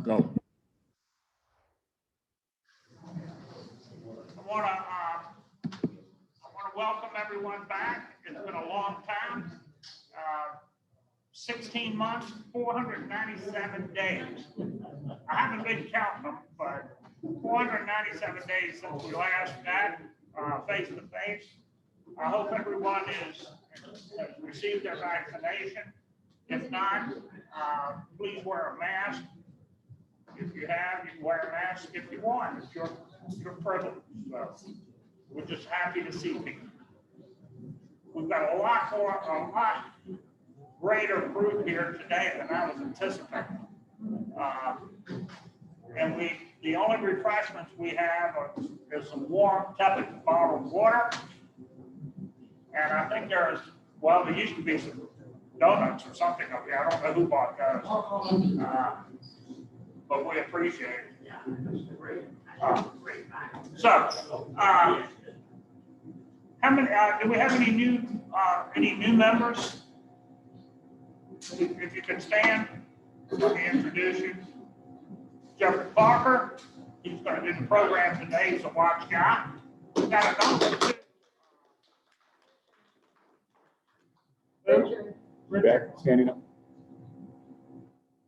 Go. I want to welcome everyone back. It's been a long time. 16 months, 497 days. I haven't been counting them, but 497 days since we last met face to face. I hope everyone has received their vaccination. If not, please wear a mask. If you have, you can wear a mask if you want. It's your privilege. So we're just happy to see people. We've got a lot greater group here today than I was anticipating. And the only refreshments we have is some warm, tepid bottled water. And I think there used to be some donuts or something up here. I don't know who bought those. But we appreciate it. How many? Do we have any new members? If you could stand, let me introduce you. Geoff Parker. He's going to do the program today. He's a watch guy. We've got a number two. Back, standing up.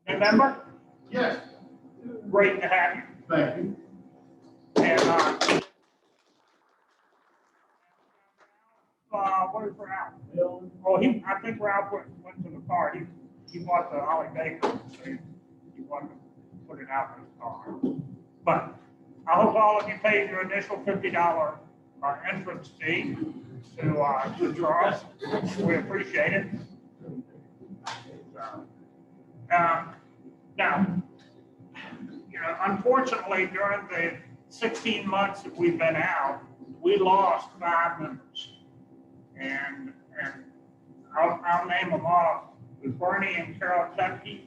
New member? Yes. Great to have you. Thank you. And what is Ralph? Oh, I think Ralph went to the car. He bought the Ollie Baker, so he wanted to put it out in his car. But I hope all of you paid your initial $50 entrance fee to Charles. We appreciate it. Now, unfortunately, during the 16 months that we've been out, we lost 5 members. And I'll name them off. With Bernie and Carol Tepke.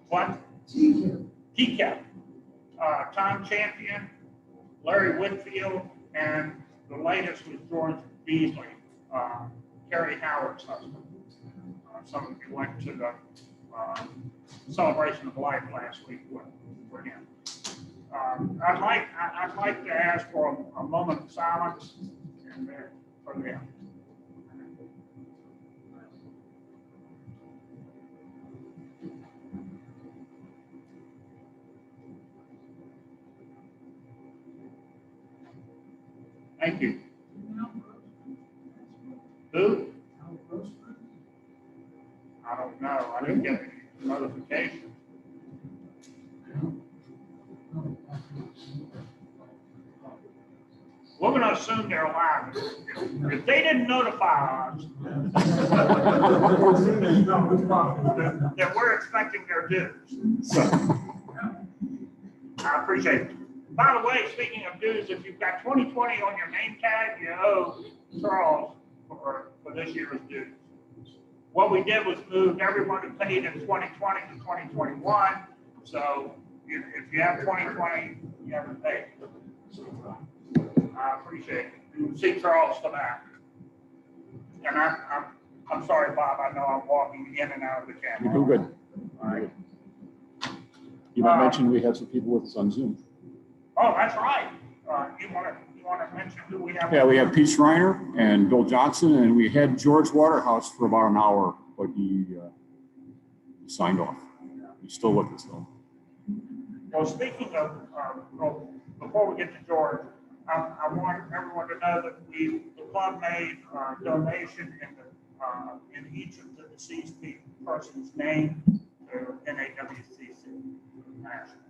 What? TCAP. Tom Champion, Larry Whitfield, and the latest was George Beasley, Carrie Howard's husband. Some of you went to the celebration of life last week for him. I'd like to ask for a moment of silence for them. Thank you. Who? I don't know. I didn't get any notification. We're going to assume they're alive. If they didn't notify us, then we're expecting their dues. So, I appreciate it. By the way, speaking of dues, if you've got 2020 on your name tag, you owe Charles for this year's dues. What we did was moved everyone who paid in 2020 to 2021. So if you have 2020, you haven't paid. I appreciate it. You see Charles come out. And I'm sorry, Bob. I know I'm walking in and out of the camera. You're good. All right. You might mention we have some people with us on Zoom. Oh, that's right. You want to mention who we have? Yeah, we have Pete Schreiner and Bill Johnson, and we had George Waterhouse for about an hour, but he signed off. He's still with us though. Well, speaking of, before we get to George, I want everyone to know that the club made a donation in each of the deceased person's name to NAWCC National.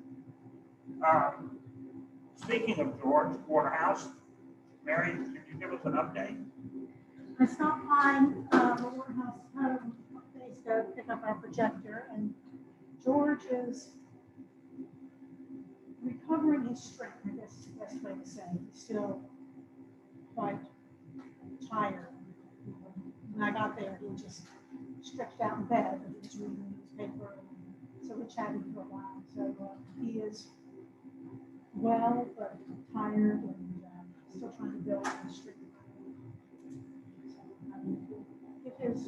Speaking of George Waterhouse, Mary, can you give us an update? I stopped by the Waterhouse home a couple days ago to pick up our projector, and George is recovering his strength, I guess is the best way to say. He's still quite tired. When I got there, he just stretched out in bed and he was reading the newspaper. So we chatted for a while. So he is well, but tired and still trying to build his strength. So, give his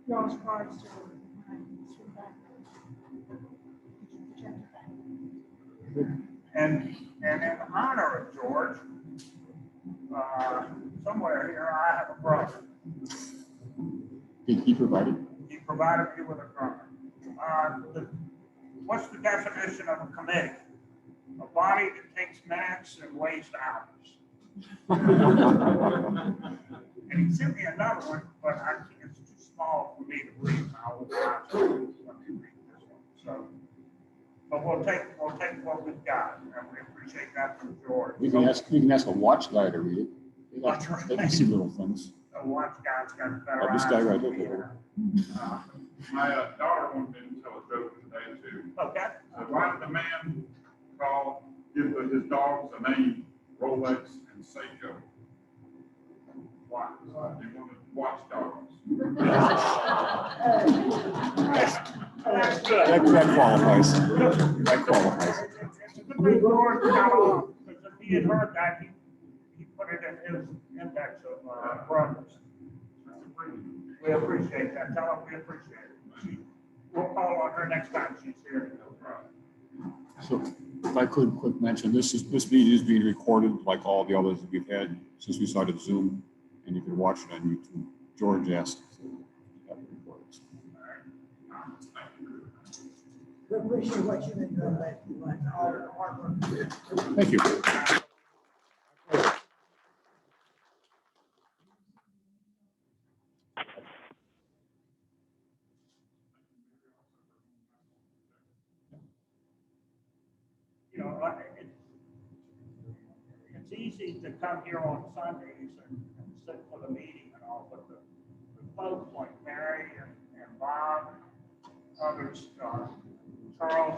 y'all's cards to him when I swing back. And in honor of George, somewhere here, I have a brother. Did he provide it? He provided me with a brother. What's the definition of a committee? A body that takes minutes and wastes hours. And he sent me another one, but it's too small for me to read. I will not let me read this one. So, but we'll take what we've got, and we appreciate that from George. We can ask a watch guy to read it. That's right. They can see little things. The watch guy's got better This eyes guy right than here. me. My daughter wanted me to tell a joke today too. Okay. So why did the man give his dogs a name, Rolex and Seiko? Why? He wanted watchdogs. That's good. That qualifies. That qualifies. It's a good thing George got off, because if he had heard that, he put it in his index of brothers. We appreciate that. Tell him we appreciate it. We'll call on her next time she's here. So if I could quick mention, this meeting is being recorded like all the others that we've had since we started Zoom, and you can watch it on YouTube. George asked to have it recorded. We appreciate what you've been doing lately, like all the hard work. Thank you. You know, it's easy to come here on Sundays and sit for the meeting and all, but the folks like Mary and Bob, others, Charles,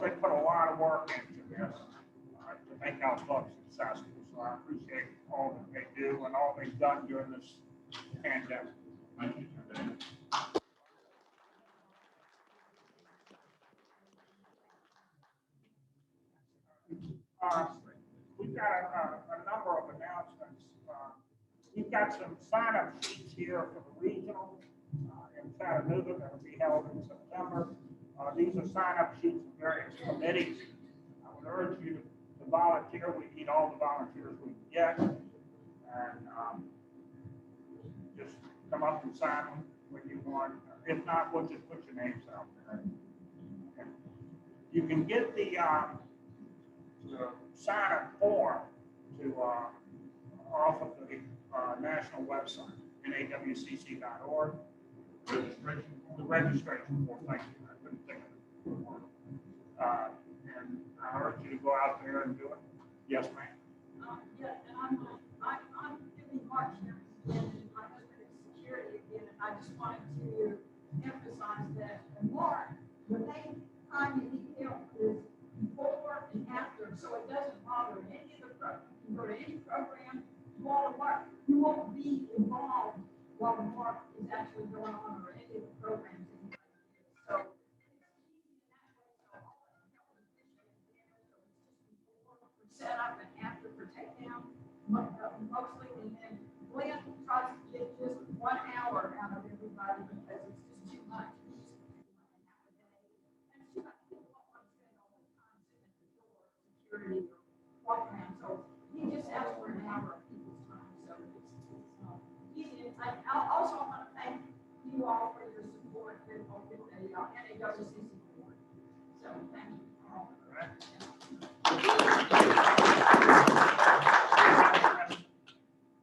they put a lot of work into this to make our club successful. So I appreciate all that they do and all they've done during this pandemic. Thank you. We've got a number of announcements. We've got some sign-up sheets here for the regional in Chattanooga that will be held in September. These are sign-up sheets for various committees. I would urge you to volunteer. We need all the volunteers we can get. And just come up and sign them when you want. If not, we'll just put your names out there. And you can get the sign-up form to off of the national website, NAWCC.org. The registration form, thank you. I couldn't think of it. And I urge you to go out there and do it. Yes, ma'am. Yeah, and I'm giving March here, and my husband is security again, and I just wanted to emphasize that in March, the main time you need help is before and after, so it doesn't bother any of the program. You can go to any program, do all the work. You won't be involved while the work is actually going on or any of the programs. So set up and after for takedown, mostly, and then Glenn tries to get just 1 hour out of everybody because it's just too much. It's too much people don't want to spend all their time sitting at the door, security, or walk around. So he just asks for an hour of people's time. So it's easy. I also want to thank you all for your support with the NAWCC board. So thank you all.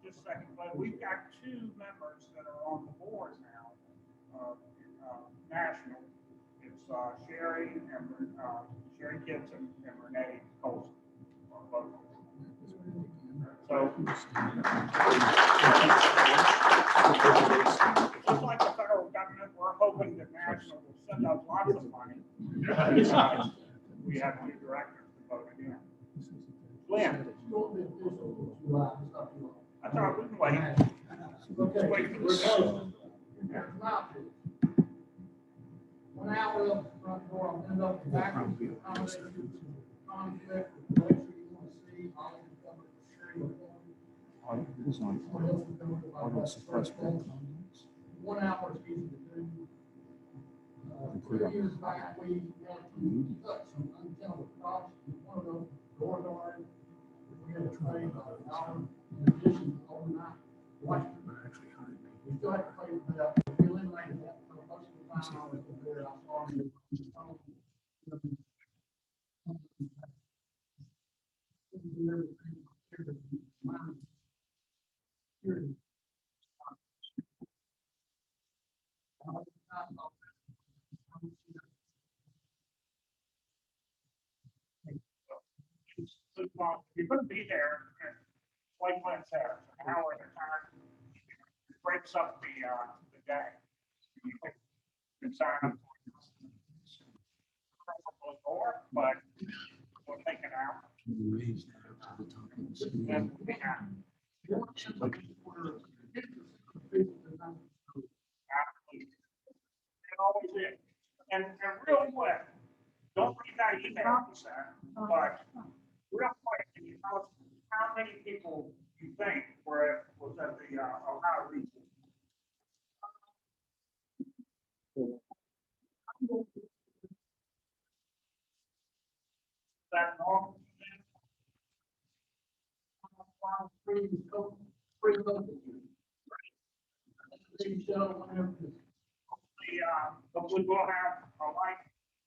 Just a second, but we've got 2 members that are on the board now, national. It's Sherry and Sherry Gibson and Renee Colson. So, just like the federal government, we're hoping that national will send us lots of money. Besides, we have 2 directors to vote again. Lynn. I thought we can wait. Okay. Wait for the One hour up the front door, I'll end up back with you, conflict, make sure you want to see, I'll cover for sure. What else we doing about that first thing? 1 hour is easy to do. 3 years back, we wanted to touch some untenable crops. One of those just, you're gonna be there, and like Glenn said, an hour at a time. It breaks up the day. You can sign up for more, but we'll take it out. And, yeah, absolutely. It always is. And real quick, don't read that email you sent, but real quick, can you tell us how many people you think was at the Ohio region? That normal? But we will have a light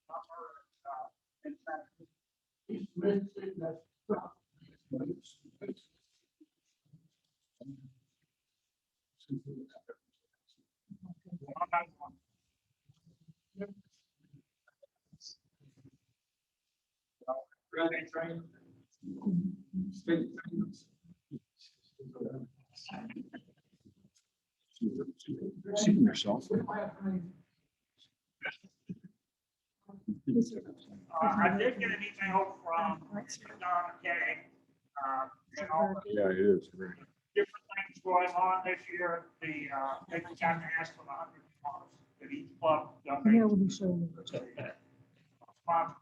number, in that. Really train. Seeing yourself. I did get an email from Don McKay. And all the Yeah, it is. Great. different things going on this year. They got to ask for $100 that each club Yeah, donates. when you show me.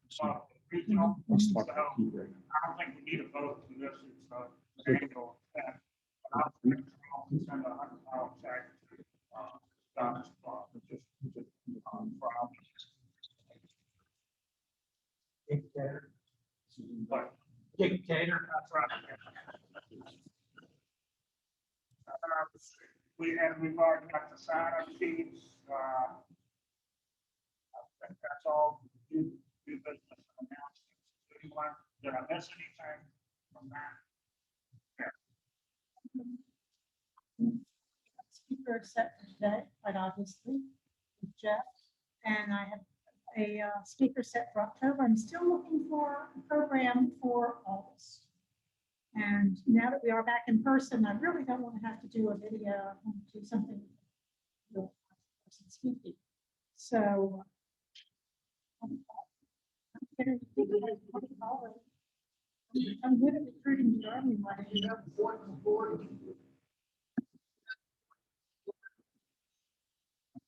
Sponsored regional. Let's So talk about heat right now. I don't think we need a vote for this. It's an annual event. But I'll send a $100 check to Don's club. Just for our. But dictator, that's right. We've already got the sign-up sheets. I think that's all. Do business announcements. Anyone, did I miss anything from that? Speaker set for today, quite obviously, with Geoff. And I have a speaker set for October. I'm still looking for a program for August. And now that we are back in person, I really don't want to have to do a video. I want to do something with person speaking. So I'm good at recruiting the Army money.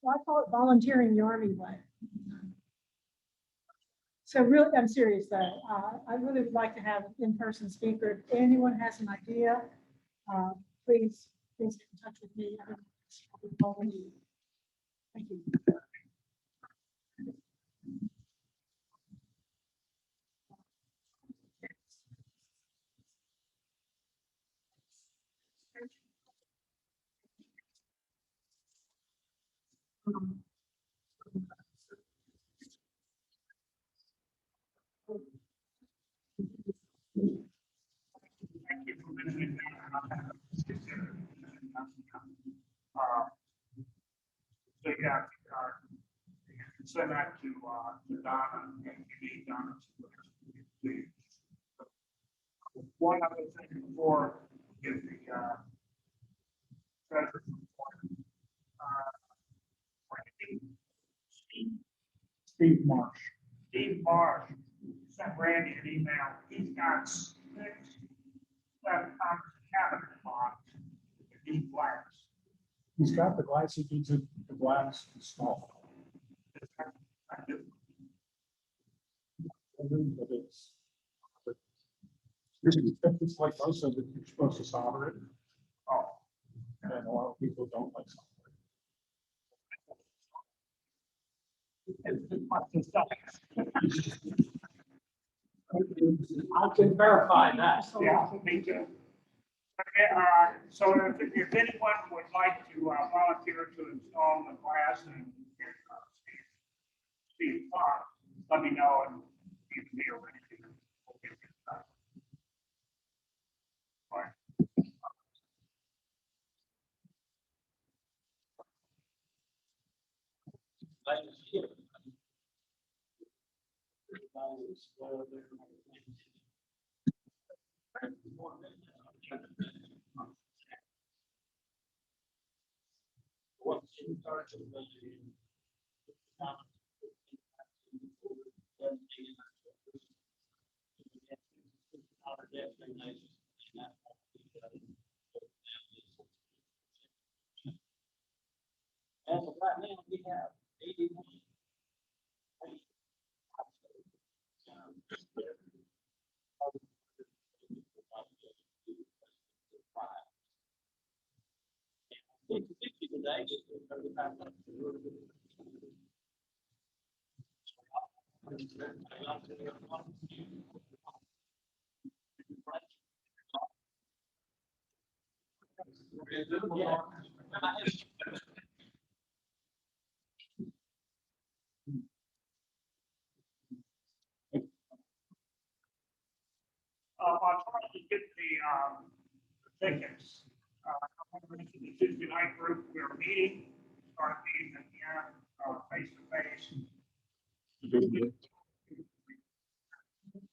Well, I call it volunteering the Army way. So really, I'm serious though. I really would like to have an in-person speaker. If anyone has an idea, please get in touch with me. Thank you. Thank you for mentioning that. So yeah, send that to Donna and you need Donna. One other thing before we get the treasury report. Steve Marsh. Steve Marsh sent Randy an email. He's got 6 cabinet box. He blacks. He's got the glass, he needs the glass installed. But it's like most of it, you're supposed to solder it. Oh, And a lot of people don't like solder. I can verify that. yeah, me too. So if anyone would like to volunteer to install the glass and get Steve Park, let me know and you can be arranged. We'll get it done. All right. As of right now, we have 81. I'll try to get the tickets. The Tuesday night group, we're meeting, start meeting at the end, face to face.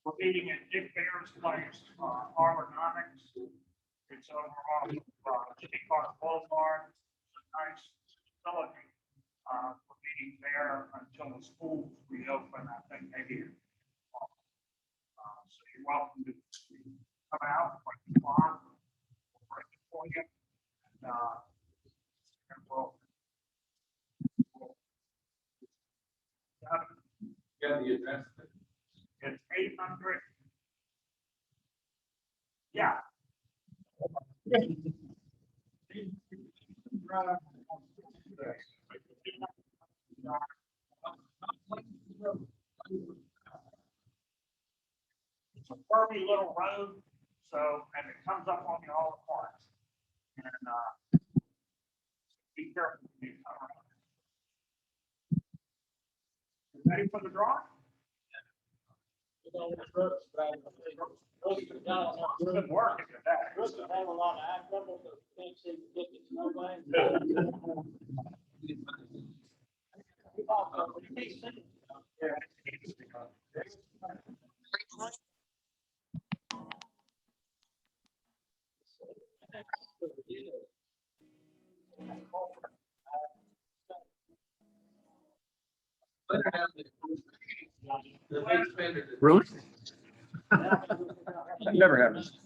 We're meeting at Dick Bear's place, Arbornomics. It's over on, Jimmy Park Boulevard, nice facility. We're meeting there until the schools reopen, I think maybe. So you're welcome to come out, like the farm, we'll break it for you. And we'll Got the address. it's 800. Yeah. It's a curvy little road, so, and it comes up on you all at once. And, be careful when you come around. You ready for the drawing? Good work at that. Have a lot of eye trouble, so can't see the tickets, nobody. Really? That never happens.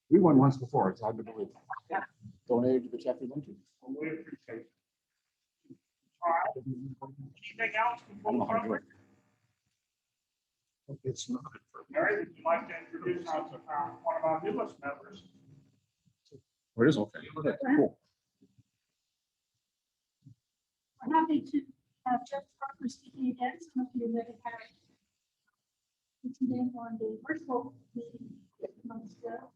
We won once before, it's hard to believe. Donated to the chapter luncheon. We appreciate it. All right. Anything else before we how to do vote? it. It's not. Mary, would you like to introduce us to one of our newest members? It is okay. Okay, cool. I'm happy to have Geoff Parker speaking again. Some of you that have had today on the virtual meeting months ago.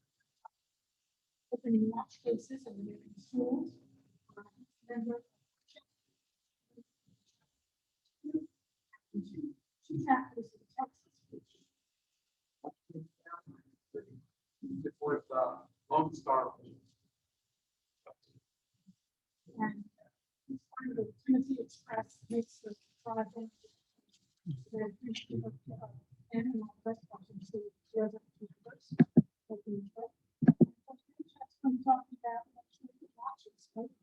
Opening watch cases and moving schools. Member. Two chapters in Texas. With Lone Star. And it's part of the Tennessee Express makes the project. Very appreciative of animal response to resident members. I'm talking about watches, right?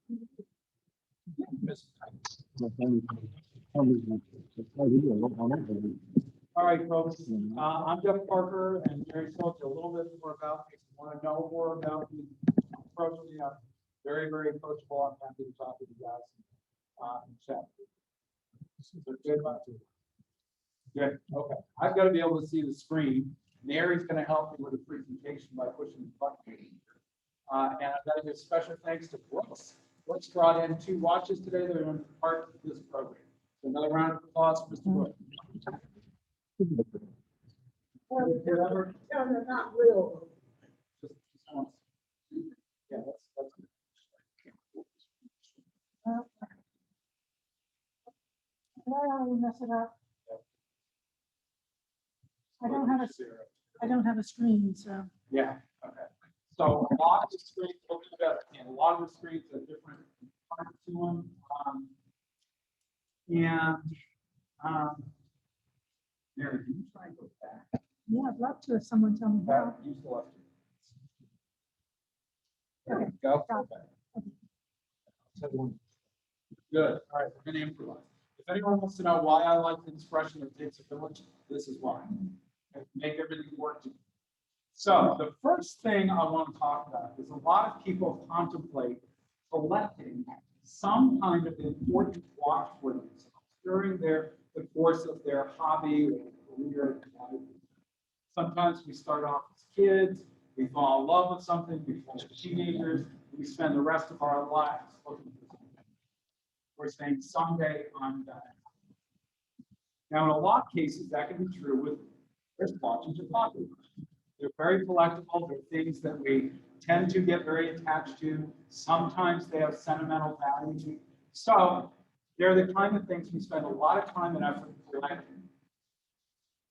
All right, folks, I'm Geoff Parker, and Jerry told you a little bit more about me. If you want to know more about me, approach me. I'm very, very approachable. I'm happy to talk with you guys and chat. So good about you. Good, okay. I've got to be able to see the screen. Mary's going to help me with the presentation by pushing the button. And I've got to give special thanks to Brooks. Brooks brought in 2 watches today that are going to be part of this program. So another round of applause for Mr. Brooks. No, they're not real. Just once. Yeah, that's. I will mess it up. I don't have a screen, so. Yeah, okay. So a lot of the screens, we'll do that, and a lot of the screens are different parts to them. And Mary, can you try and go back? Yeah, I'd love to if someone tell me how. Back, use the left. There we go. Got Okay. Good. All right, we're going to improvise. If anyone wants to know why I like the expression it takes a village, this is why. Okay, make everything work together. So the first thing I want to talk about is a lot of people contemplate collecting some kind of important watch for themselves during the course of their hobby or career. Sometimes we start off as kids, we fall in love with something, we become teenagers, we spend the rest of our lives looking for something. We're saying someday I'm done. Now, in a lot of cases, that can be true with wristwatches or pocket watches. They're very collectible. They're things that we tend to get very attached to. Sometimes they have sentimental value. So they're the kind of things we spend a lot of time and effort collecting.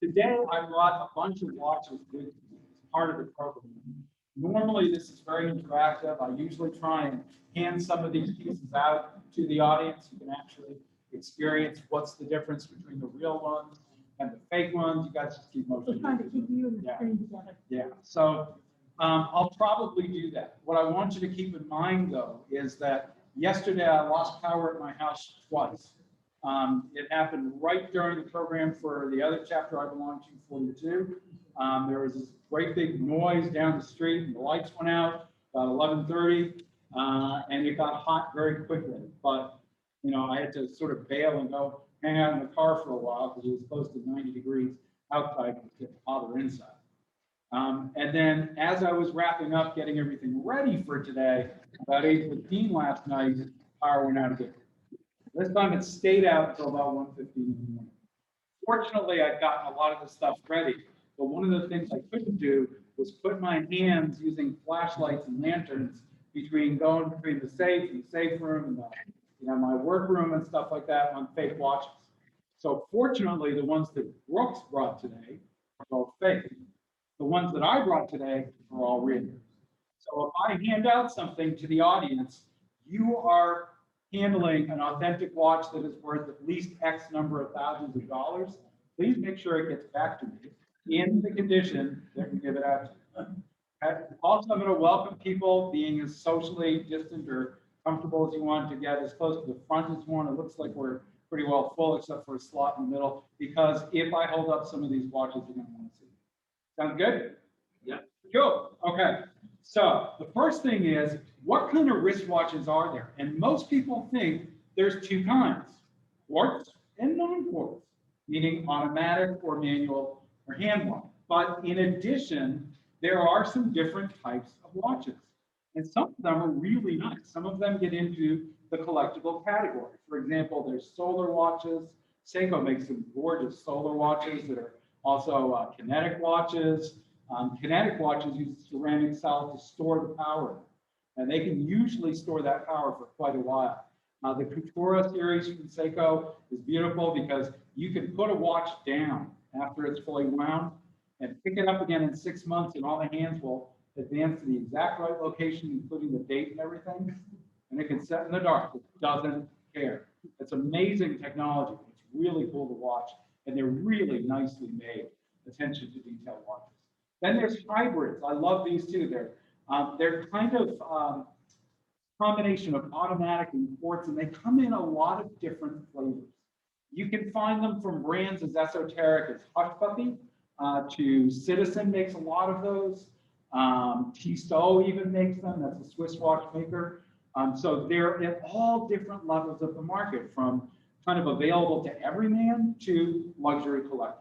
Today, I brought a bunch of watches with me as part of the program. Normally, this is very interactive. I usually try and hand some of these pieces out to the audience. You can actually experience what's the difference between the real ones and the fake ones. You guys just keep We're motioning. trying to keep you and the Yeah. screen together. Yeah, so I'll probably do that. What I want you to keep in mind, though, is that yesterday I lost power at my house twice. It happened right during the program for the other chapter I belong to, 42. There was this great big noise down the street, and the lights went out about 11:30, and it got hot very quickly. But I had to sort of bail and go hang out in the car for a while because it was close to 90 degrees outside, and it was getting hotter inside. And then as I was wrapping up, getting everything ready for today, about 8:15 last night, power went out again. This time it stayed out until about 1:15 in the morning. Fortunately, I'd gotten a lot of the stuff ready, but one of the things I couldn't do was put my hands using flashlights and lanterns between the safe and the safe room and my workroom and stuff like that on fake watches. So fortunately, the ones that Brooks brought today are all fake. The ones that I brought today are all real. So if I hand out something to the audience, you are handling an authentic watch that is worth at least X number of thousands of dollars. Please make sure it gets back to me in the condition that we give it out to you. Okay? Also, I'm going to welcome people being as socially distant or comfortable as you want to get as close to the front as you want. It looks like we're pretty well full except for a slot in the middle, because if I hold up some of these watches, you're going to want to see. Sound good? Yeah. Cool. Okay. So the first thing is, what kind of wristwatches are there? And most people think there's two kinds, quartz and non-quartz, meaning automatic or manual or hand watch. But in addition, there are some different types of watches. And some of them are really nice. Some of them get into the collectible category. For example, there's solar watches. Seiko makes some gorgeous solar watches that are also kinetic watches. Kinetic watches use ceramic cell to store the power, and they can usually store that power for quite a while. The Coutura series from Seiko is beautiful because you can put a watch down after it's fully wound and pick it up again in 6 months, and all the hands will advance to the exact right location, including the date and everything, and it can set in the dark. It doesn't care. It's amazing technology. It's really cool to watch, and they're really nicely made. Attention to detail watches. Then there's hybrids. I love these too. They're kind of combination of automatic and quartz, and they come in a lot of different flavors. You can find them from brands as esoteric as Hush Puppy to Citizen makes a lot of those. Tissot even makes them. That's a Swiss watchmaker. So they're at all different levels of the market, from kind of available to everyman to luxury collectors.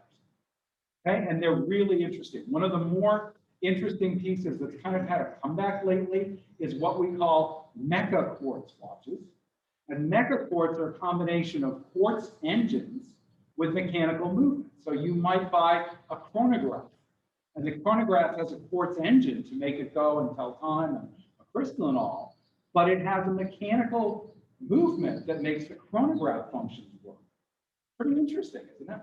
Okay, and they're really interesting. One of the more interesting pieces that's kind of had a comeback lately is what we call mecha quartz watches. And mecha quartz are a combination of quartz engines with mechanical movement. So you might buy a chronograph, and the chronograph has a quartz engine to make it go and tell time and a crystal and all, but it has a mechanical movement that makes the chronograph functions work. Pretty interesting, isn't it?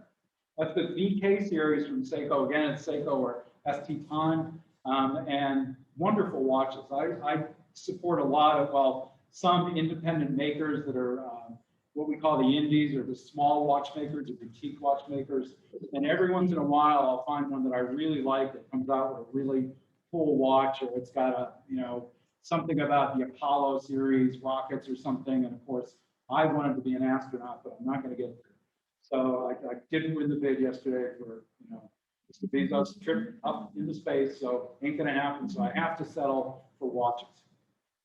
That's the VK series from Seiko. Again, it's Seiko or ST Time, and wonderful watches. I support a lot of, well, some independent makers that are what we call the indies, or the small watchmakers, or boutique watchmakers. And every once in a while, I'll find one that I really like that comes out with a really cool watch, or it's got a, you know, something about the Apollo series rockets or something. And of course, I wanted to be an astronaut, but I'm not going to get there. So I didn't win the bid yesterday for, you know, Mr. Bezos' trip up into space, so ain't going to happen. So I have to settle for watches.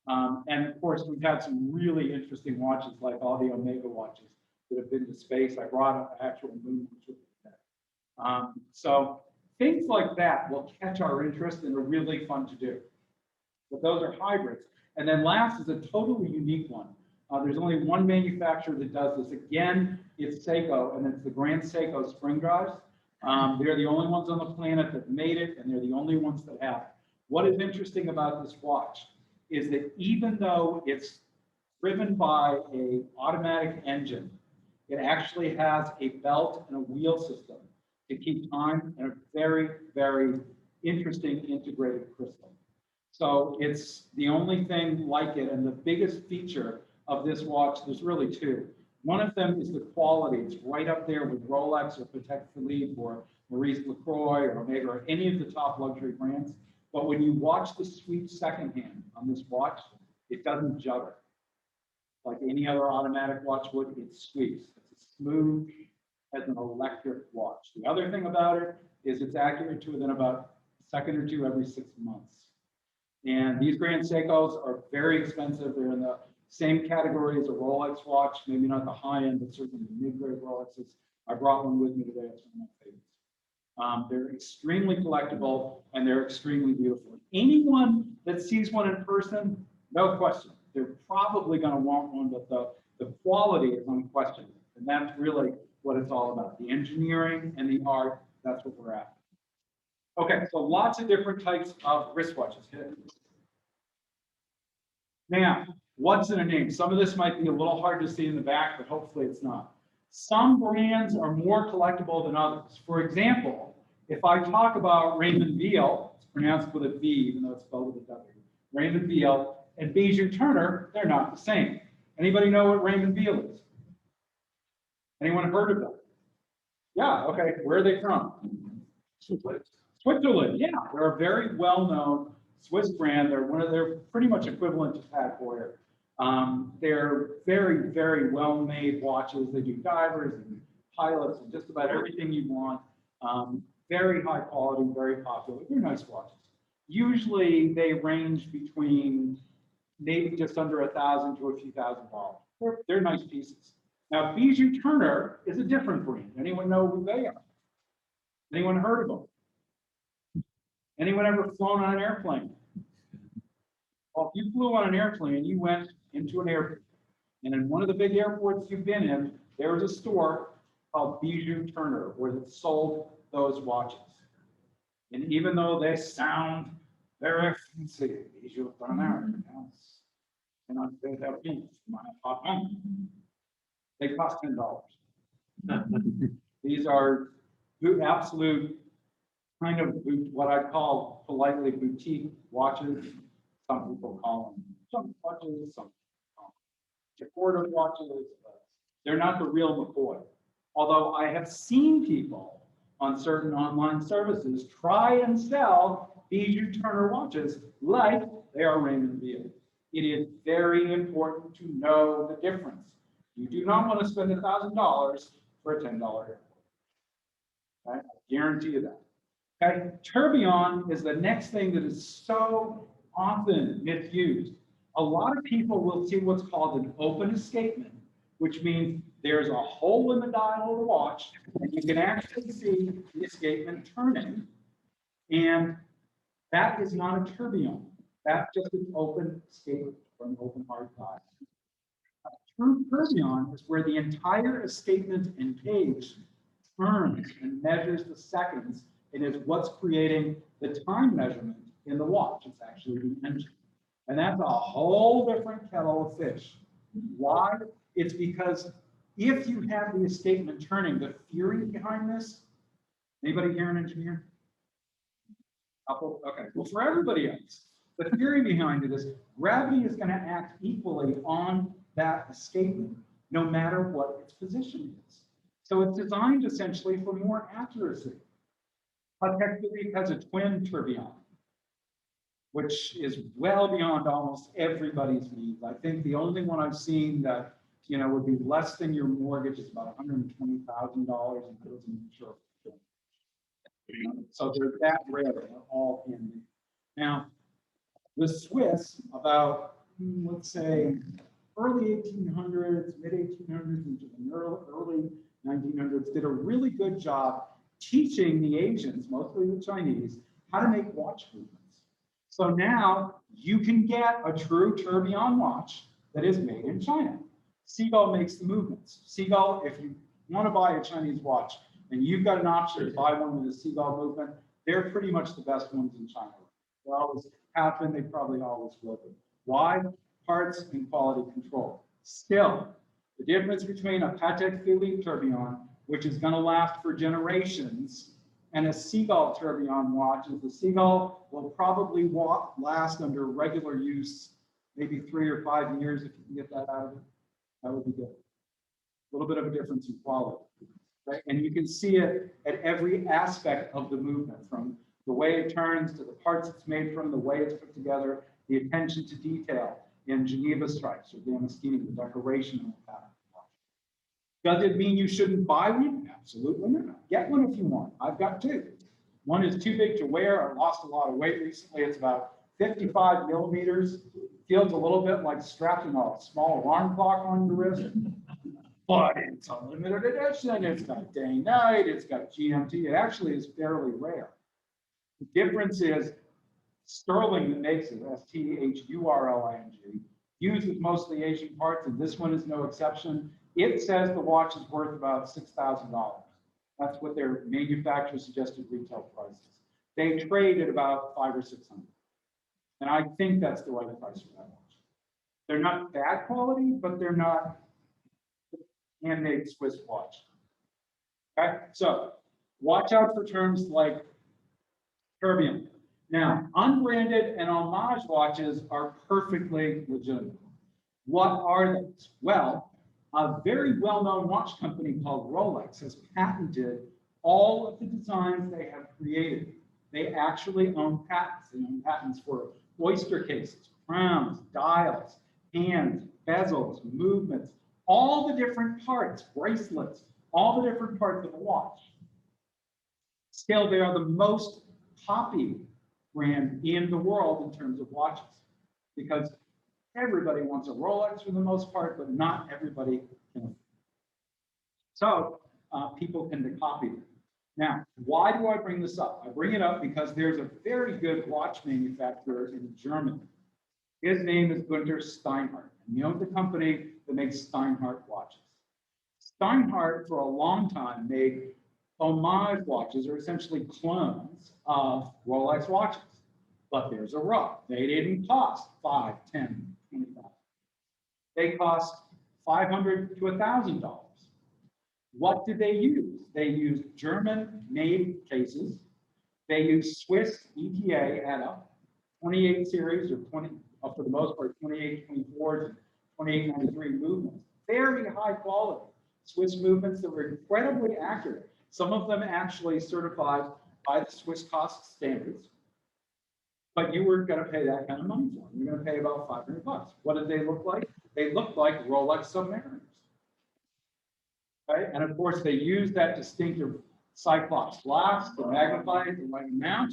And of course, we've had some really interesting watches, like all the Omega watches that have been to space. I brought an actual moon watch with me. So things like that will catch our interest and are really fun to do. But those are hybrids. And then last is a totally unique one. There's only one manufacturer that does this. Again, it's Seiko, and it's the Grand Seiko spring drives. They're the only ones on the planet that made it, and they're the only ones that have it. What is interesting about this watch is that even though it's driven by an automatic engine, it actually has a belt and a wheel system to keep time, and a very, very interesting integrated crystal. So it's the only thing like it. And the biggest feature of this watch, there's really two. One of them is the quality. It's right up there with Rolex or Patek Philippe or Maurice Lacroix or Omega or any of the top luxury brands. But when you watch the sweep second hand on this watch, it doesn't judder. Like any other automatic watch would, it sweeps. It's as smooth as an electric watch. The other thing about it is it's accurate to within about a second or two every 6 months. And these Grand Seikos are very expensive. They're in the same category as a Rolex watch, maybe not the high end, but certainly the mid-grade Rolexes. I brought one with me today. It's one of my favorites. They're extremely collectible, and they're extremely beautiful. Anyone that sees one in person, no question, they're probably going to want one, but the quality is unquestioned. And that's really what it's all about. The engineering and the art, that's what we're after. Okay, so lots of different types of wristwatches. Now, what's in a name? Some of this might be a little hard to see in the back, but hopefully it's not. Some brands are more collectible than others. For example, if I talk about Raymond Weil, it's pronounced with a V, even though it's spelled with a W. Raymond Weil and Bijou Turner, they're not the same. Anybody know what Raymond Weil is? Anyone heard of them? Yeah, okay. Where are they from? Switzerland. Yeah, they're a very well-known Swiss brand. They're pretty much equivalent to Tag Heuer. They're very, very well-made watches. They do divers and pilots and just about everything you want. Very high quality, very popular. They're nice watches. Usually they range between maybe just under $1,000 to a few $1,000s. They're nice pieces. Now, Bijou Turner is a different brand. Anyone know who they are? Anyone heard of them? Anyone ever flown on an airplane? Well, if you flew on an airplane, you went into an airport. And in one of the big airports you've been in, there was a store called Bijou Turner where it sold those watches. And even though they sound very fancy, Bijou Turner, cannot say that means my home. They cost $10. These are absolute kind of what I call politely boutique watches. Some people call them junk watches, some call them Jacorda watches. They're not the real McCoy. Although I have seen people on certain online services try and sell Bijou Turner watches like they are Raymond Weil. It is very important to know the difference. You do not want to spend $1,000 for a $10 airport. Okay? I guarantee you that. Okay, tourbillon is the next thing that is so often misused. A lot of people will see what's called an open escapement, which means there's a hole in the dial of the watch, and you can actually see the escapement turning. And that is not a tourbillon. That's just an open escapement from an open hard dial. A true tourbillon is where the entire escapement and cage turns and measures the seconds. It is what's creating the time measurement in the watch. It's actually the engine. And that's a whole different kettle of fish. Why? It's because if you have the escapement turning, the theory behind this, anybody here an engineer? Okay, well, for everybody else, The theory behind it is gravity is going to act equally on that escapement, no matter what its position is. So it's designed essentially for more accuracy. Patek Philippe has a twin tourbillon, which is well beyond almost everybody's needs. I think the only one I've seen that, you know, would be less than your mortgage is about $120,000 and goes in insurance. So they're that rare, they're all in. Now, the Swiss, about, let's say, early 1800s, mid 1800s, into the early 1900s, did a really good job teaching the Asians, mostly the Chinese, how to make watch movements. So now you can get a true tourbillon watch that is made in China. Seagull makes the movements. Seagull, if you want to buy a Chinese watch and you've got an option to buy one with a Seagull movement, they're pretty much the best ones in China. They always have been, they probably always will be. Why? Parts and quality control. Still, the difference between a Patek Philippe tourbillon, which is going to last for generations, and a Seagull tourbillon watch is the Seagull will probably last under regular use, maybe 3 or 5 years if you can get that out of it. That would be good. A little bit of a difference in quality, right? And you can see it at every aspect of the movement, from the way it turns to the parts it's made from, the way it's put together, the attention to detail in Geneva stripes or Damascene, the decoration of the pattern. Does it mean you shouldn't buy one? Absolutely not. Get one if you want. I've got two. One is too big to wear. I lost a lot of weight recently. It's about 55 millimeters. Feels a little bit like strapping a small alarm clock on your wrist. But it's a limited edition. It's got day night. It's got GMT. It actually is fairly rare. The difference is Sterling that makes it, STHURLING, uses mostly Asian parts, and this one is no exception. It says the watch is worth about $6,000. That's what their manufacturer suggested retail price is. They trade at about $500 or $600. And I think that's the right price for that watch. They're not bad quality, but they're not handmade Swiss watch. Okay, so watch out for terms like tourbillon. Now, unbranded and homage watches are perfectly legitimate. What are those? Well, a very well-known watch company called Rolex has patented all of the designs they have created. They actually own patents. They own patents for oyster cases, crowns, dials, hands, bezels, movements, all the different parts, bracelets, all the different parts of a watch. Still, they are the most copied brand in the world in terms of watches, because everybody wants a Rolex for the most part, but not everybody can. So people tend to copy them. Now, why do I bring this up? I bring it up because there's a very good watch manufacturer in Germany. His name is Günther Steinhardt, and he owns a company that makes Steinhardt watches. Steinhardt, for a long time, made homage watches, or essentially clones of Rolex watches. But there's a rub. They didn't cost $5, $10, $20,000. They cost $500 to $1,000. What did they use? They used German-made cases. They used Swiss ETA ETA 28 series, or 20, for the most part, 28, 24s, and 2893 movements. Very high quality Swiss movements that were incredibly accurate. Some of them actually certified by the Swiss cost standards. But you were going to pay that kind of money for them. You're going to pay about $500. What did they look like? They looked like Rolex Submariners. Right? And of course, they used that distinctive Cyclops glass to magnify it, to light them out.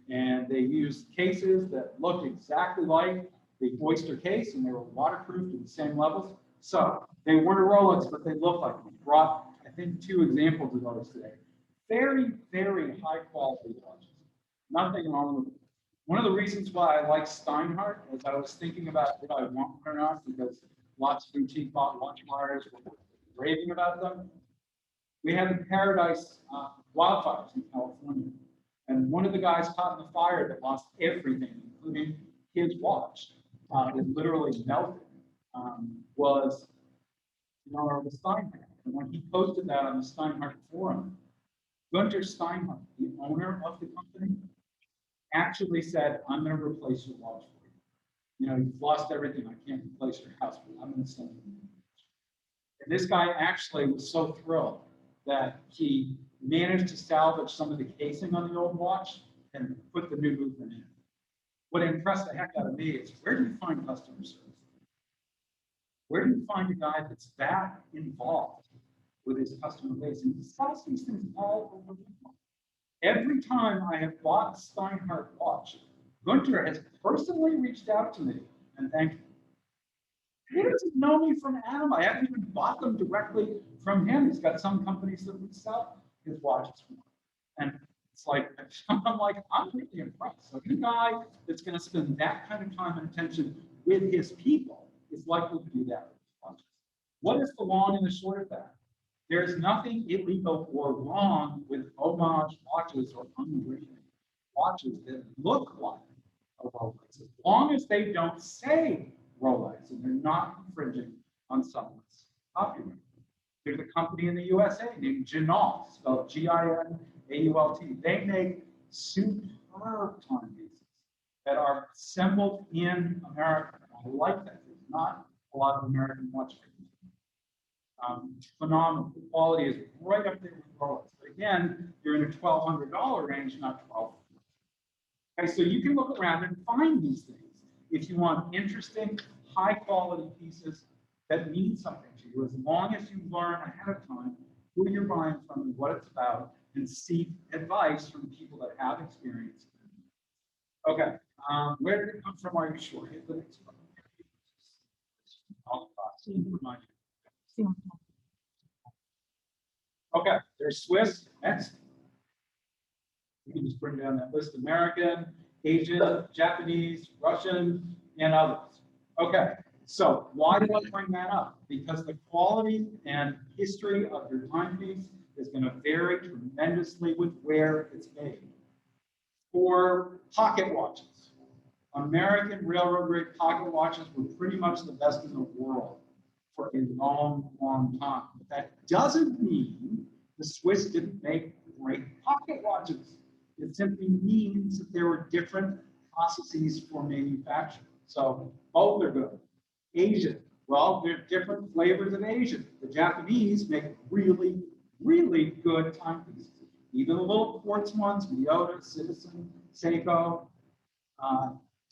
And they used cases that looked exactly like the oyster case, and they were waterproof to the same levels. So they weren't a Rolex, but they looked like them. We brought, I think, 2 examples of those today. Very, very high quality watches. Nothing wrong with them. One of the reasons why I like Steinhardt, as I was thinking about if I want one or not, because lots of boutique watch buyers were raving about them. We had the Paradise wildfires in California, and one of the guys caught in the fire that lost everything, including his watch. It literally melted. Was the Steinhardt, and when he posted that on the Steinhardt forum, Günther Steinhardt, the owner of the company, actually said, I'm going to replace your watch for you. You know, you've lost everything. I can't replace your house, but I'm going to send you. And this guy actually was so thrilled that he managed to salvage some of the casing on the old watch and put the new movement in. What impressed the heck out of me is, where do you find customer service? Where do you find a guy that's that involved with his customer base? And he sells these things all over the world. Every time I have bought a Steinhardt watch, Gunter has personally reached out to me and thanked me. He doesn't know me from Adam. I haven't even bought them directly from him. He's got some companies that would sell his watches from him. And it's like, I'm like, I'm really impressed. So any guy that's going to spend that kind of time and attention with his people is likely to do that with his watches. What is the long and the short of that? There's nothing illegal or wrong with homage watches or unrated watches that look like a Rolex, as long as they don't say Rolex and they're not infringing on someone's copyright. There's a company in the USA named Ginault, spelled G-I-N-A-U-L-T. They make superb timepieces that are assembled in America. I like that. There's not a lot of American watch makers. Phenomenal. The quality is right up there with Rolex. But again, you're in a $1,200 range, not $1,200. Okay, so you can look around and find these things if you want interesting, high-quality pieces that mean something to you, as long as you learn ahead of time who you're buying from and what it's about, and seek advice from people that have experience. Okay, where did it come from? Are you sure? Hit the next one. Remind you. Okay, there's Swiss. Next. You can just bring down that list: American, Asian, Japanese, Russian, and others. Okay, so why do I bring that up? Because the quality and history of your timepiece is going to vary tremendously with where it's made. For pocket watches, American railroad grade pocket watches were pretty much the best in the world for a long, long time. But that doesn't mean the Swiss didn't make great pocket watches. It simply means that there were different processes for manufacture. So both are good. Asian, well, there are different flavors of Asian. The Japanese make really, really good timepieces. Even the little quartz ones, Miyota, Citizen, Seiko,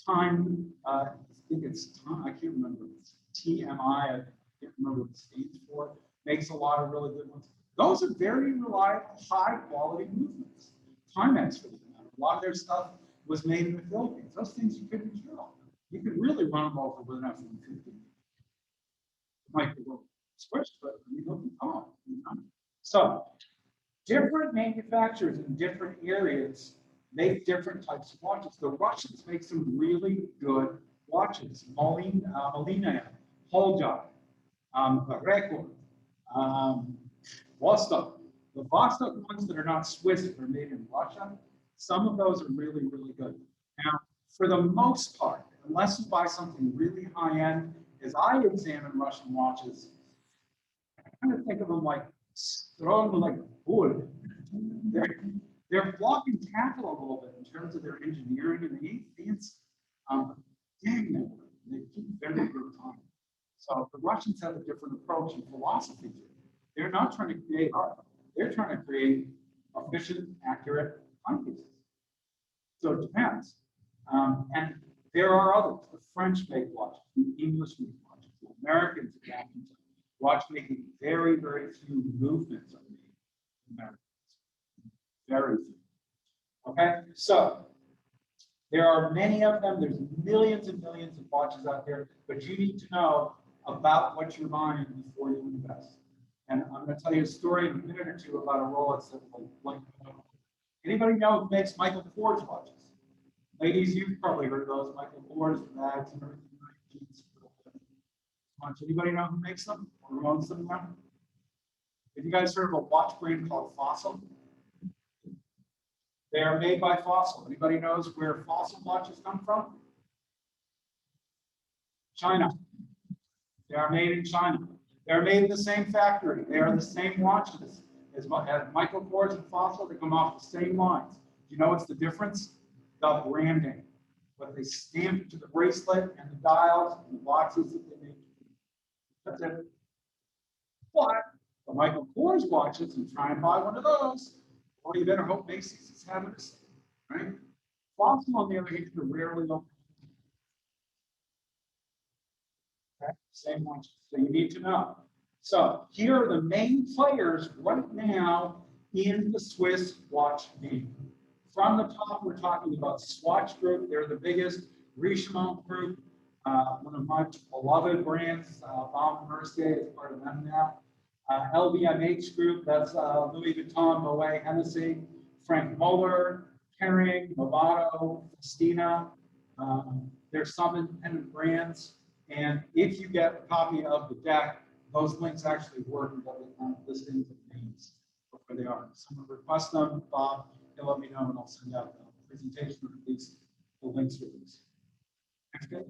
Time, I think it's Time, I can't remember. It's TMI, I can't remember what it stands for. Makes a lot of really good ones. Those are very reliable, high quality movements. Timex, for that matter. A lot of their stuff was made in the Philippines. Those things you couldn't kill. You could really run them over with an F-150. It might be a little squished, but you don't come. So, different manufacturers in different areas make different types of watches. The Russians make some really good watches. Molina, Holja, Record, Vostok. The Vostok ones that are not Swiss but are made in Russia, some of those are really, really good. Now, for the most part, unless you buy something really high-end, as I examine Russian watches, I kind of think of them like strong like wood. They're blocking tackle a little bit in terms of their engineering, and they ain't fancy. Dang, they keep very good time. So the Russians have a different approach and philosophy to it. They're not trying to create art. They're trying to create efficient, accurate timepieces. So it depends. And there are others. The French make watches, the English make watches, the Americans adapt to watchmaking. Very, very few movements are made in Americans. Very few. Okay, so there are many of them. There's millions and millions of watches out there, but you need to know about what you're buying before you invest. And I'm going to tell you a story in a minute or two about a Rolex that will like. Anybody know who makes Michael Kors watches? Ladies, you've probably heard of those Michael Kors bags and everything. Anybody know who makes them or who owns them now? Have you guys heard of a watch brand called Fossil? They are made by Fossil. Anybody knows where Fossil watches come from? China. They are made in China. They are made in the same factory. They are the same watches as Michael Kors and Fossil. They come off the same lines. Do you know what's the difference? the branding, what they stamp to the bracelet and the dials and the boxes that they make. That's it. But the Michael Kors watches, and try and buy one of those, well, you better hope Macy's is having a sale, right? Fossil, on the other hand, are rarely open. Okay, same one. So you need to know. So here are the main players right now in the Swiss watch game. From the top, we're talking about Swatch Group. They're the biggest. Richemont Group, one of my beloved brands. Baum Mercier is part of them now. LVMH Group, that's Louis Vuitton, Moet, Hennessy, Frank Muller, Kering, Movado, Festina. There's some independent brands. And if you get a copy of the deck, those links actually work and the listings and names of where they are. Someone request them, Bob, he'll let me know and I'll send out the presentation or at least the links for these. Next good.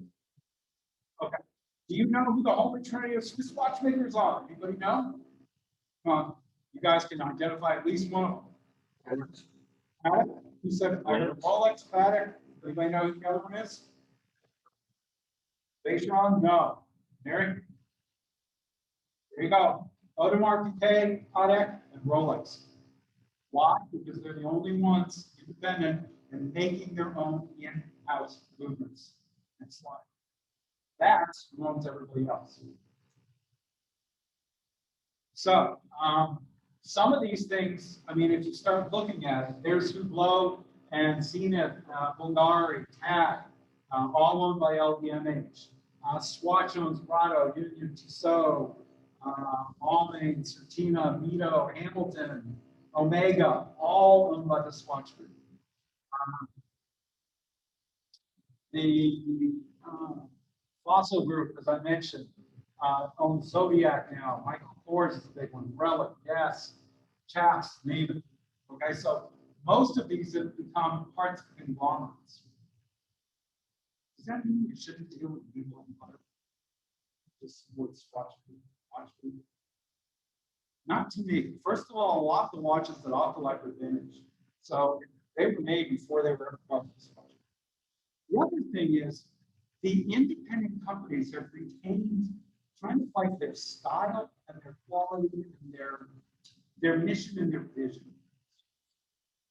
Okay. Do you know who the Holy Trinity of Swiss watchmakers are? Anybody know? You guys can identify at least one of them. Alright. You said Rolex, Patek. Anybody know who the other one is? Vacheron? No. Mary? There you go. Audemars Piguet, Patek, and Rolex. Why? Because they're the only ones independent and making their own in-house movements. Next slide. That's who owns everybody else. So some of these things, I mean, if you start looking at it, there's Hublot and Zenith, Bulgari, TAG, all owned by LVMH. Swatch owns Prado, Union Tissot, Almain, Certina, Mito, Hamilton, Omega, all owned by the Swatch Group. The Fossil Group, as I mentioned, owns Zodiac now. Michael Kors is a big one. Relic, yes. Chaps, name it. Okay, so most of these have become parts of conglomerates. Does that mean you shouldn't deal with evil empire? Just with Swatch Group, Watch Group? Not to me. First of all, a lot of the watches that I'll collect are vintage. So they were made before they were ever part of the Swatch Group. The other thing is, the independent companies have retained, trying to fight their style and their quality and their mission and their vision.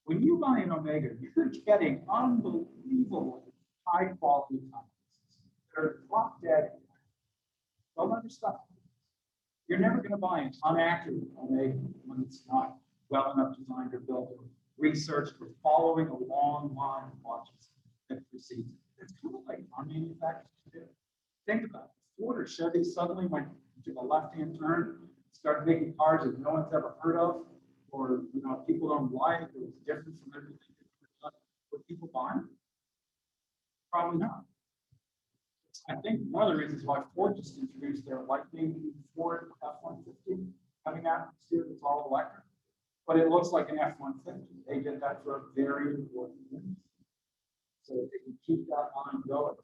When you buy an Omega, you're getting unbelievable high quality timepieces that are drop dead. Don't understand. You're never going to buy an inaccurate Omega when it's not well enough designed or built or researched or following a long line of watches that precedes it. It's kind of like our manufacturers do. Think about it. Ford or Chevy suddenly went to the left-hand turn, started making cars that no one's ever heard of, or people don't like. It was different from everything. Would people buy them? Probably not. I think one of the reasons why Ford just introduced their Lightning Ford F-150 coming out this year, it's all electric, but it looks like an F-150. They did that for a very important reason, so that they can keep that line going.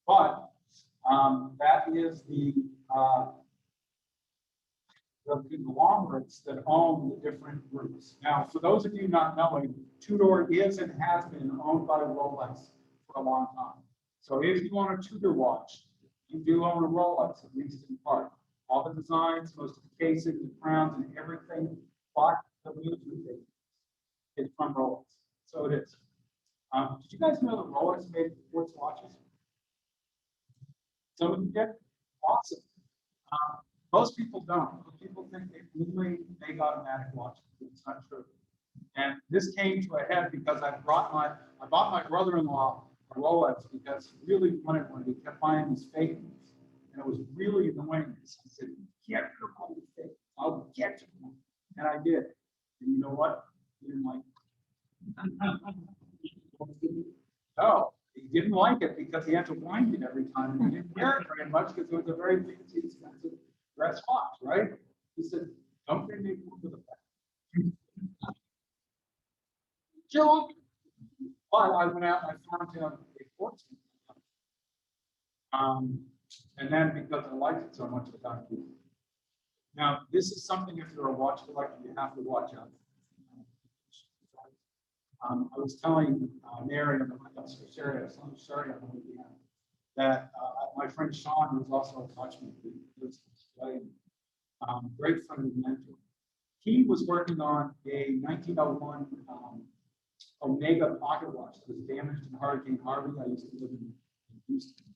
But that is the conglomerates that own the different groups. Now, for those of you not knowing, Tudor is and has been owned by Rolex for a long time. So if you want a Tudor watch, you do own a Rolex, at least in part. All the designs, most of the casing, the crowns, and everything, but the movement is from Rolex. So it is. Did you guys know that Rolex made sports watches? Some of you did? Awesome. Most people don't. Most people think they only make automatic watches. It's not true. And this came to a head because I bought my brother-in-law a Rolex because he really wanted one. He kept buying these fake ones. And it was really annoying. I said, get your own fake. I'll get you one. And I did. And you know what? He didn't like it. No, he didn't like it because he had to wind it every time. And he didn't wear it very much because it was a very fancy, expensive dress watch, right? He said, don't they make one with a back? Joke. But I went out and I found him a 14. And then because I liked it so much, I got it. Now, this is something if you're a watch collector, you have to watch out. I was telling Mary and Sherry on the weekend that my friend Sean, who's also a coachman, great friend and mentor. He was working on a 1901 Omega pocket watch that was damaged in Hurricane Harvey. I used to live in Houston.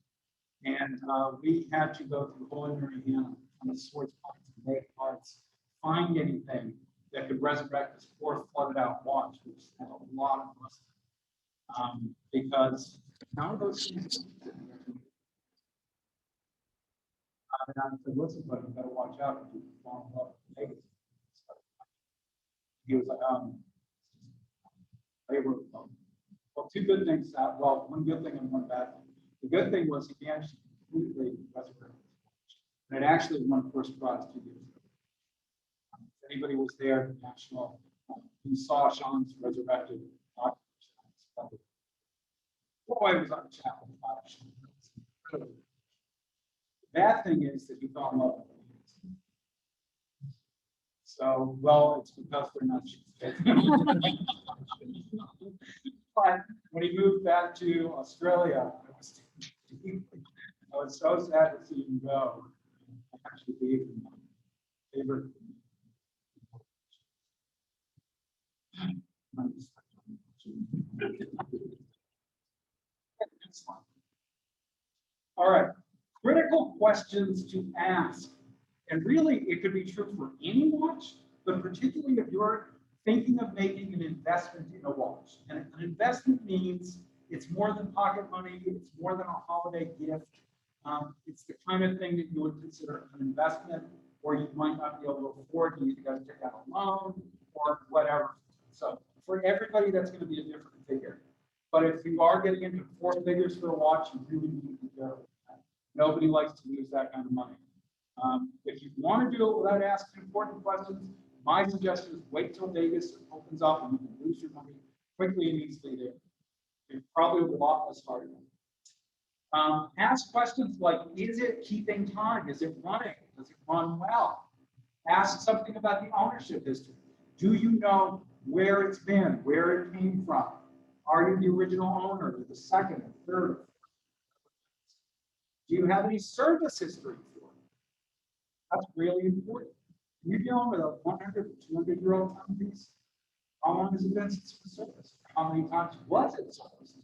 And we had to go through Holy Mary Hannah on the Swords pockets and make parts, find anything that could resurrect this poor flooded out watch, which had a lot of rust. Because none of those things. And I said, listen, but you better watch out if you fall in love with Vegas. He was like, they were, well, two good things. Well, one good thing and one bad thing. The good thing was he managed to completely resurrect. And it actually won first prize 2 years ago. If anybody was there at the national, you saw Sean's resurrected. Boy, it was on the chapel. The bad thing is that he fell in love with it. So, well, it's because they're not cheap. But when he moved back to Australia, I was so sad to see him go. I actually gave him my favorite. All right, critical questions to ask. And really, it could be true for any watch, but particularly if you're thinking of making an investment in a watch. And an investment means it's more than pocket money, it's more than a holiday gift. It's the kind of thing that you would consider an investment, or you might not be able to afford. You either got to take out a loan or whatever. So for everybody, that's going to be a different figure. But if you are getting into 4 figures for a watch, you really need to go. Nobody likes to lose that kind of money. If you want to do it without asking important questions, my suggestion is wait till Vegas opens up and you can lose your money quickly and easily there. It's probably a lot less hard. Ask questions like, is it keeping time? Is it running? Does it run well? Ask something about the ownership history. Do you know where it's been, where it came from? Are you the original owner, or the second, or third? Do you have any service history for it? That's really important. You're dealing with a 100 or 200-year-old timepiece. How long has it been since it was serviced? How many times was it serviced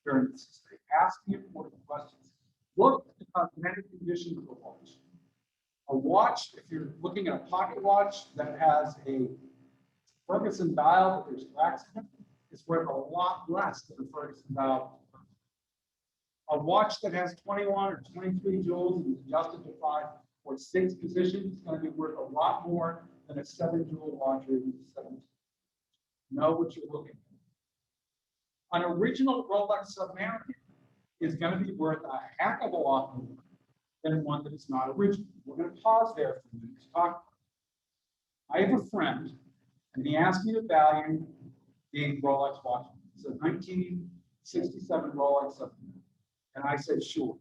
during this history? Ask the important questions. Look at the cosmetic condition of the watch. A watch, if you're looking at a pocket watch that has a Ferguson dial that there's cracks in it, it's worth a lot less than a Ferguson dial. A watch that has 21 or 23 jewels and is adjusted to 5 or 6 positions is going to be worth a lot more than a 7-jewel watch or even 17. Know what you're looking at. An original Rolex Submariner is going to be worth a heck of a lot more than one that is not original. We're going to pause there for a minute to talk. I have a friend, and he asked me to value the Rolex watch. It's a 1967 Rolex Submariner. And I said, sure.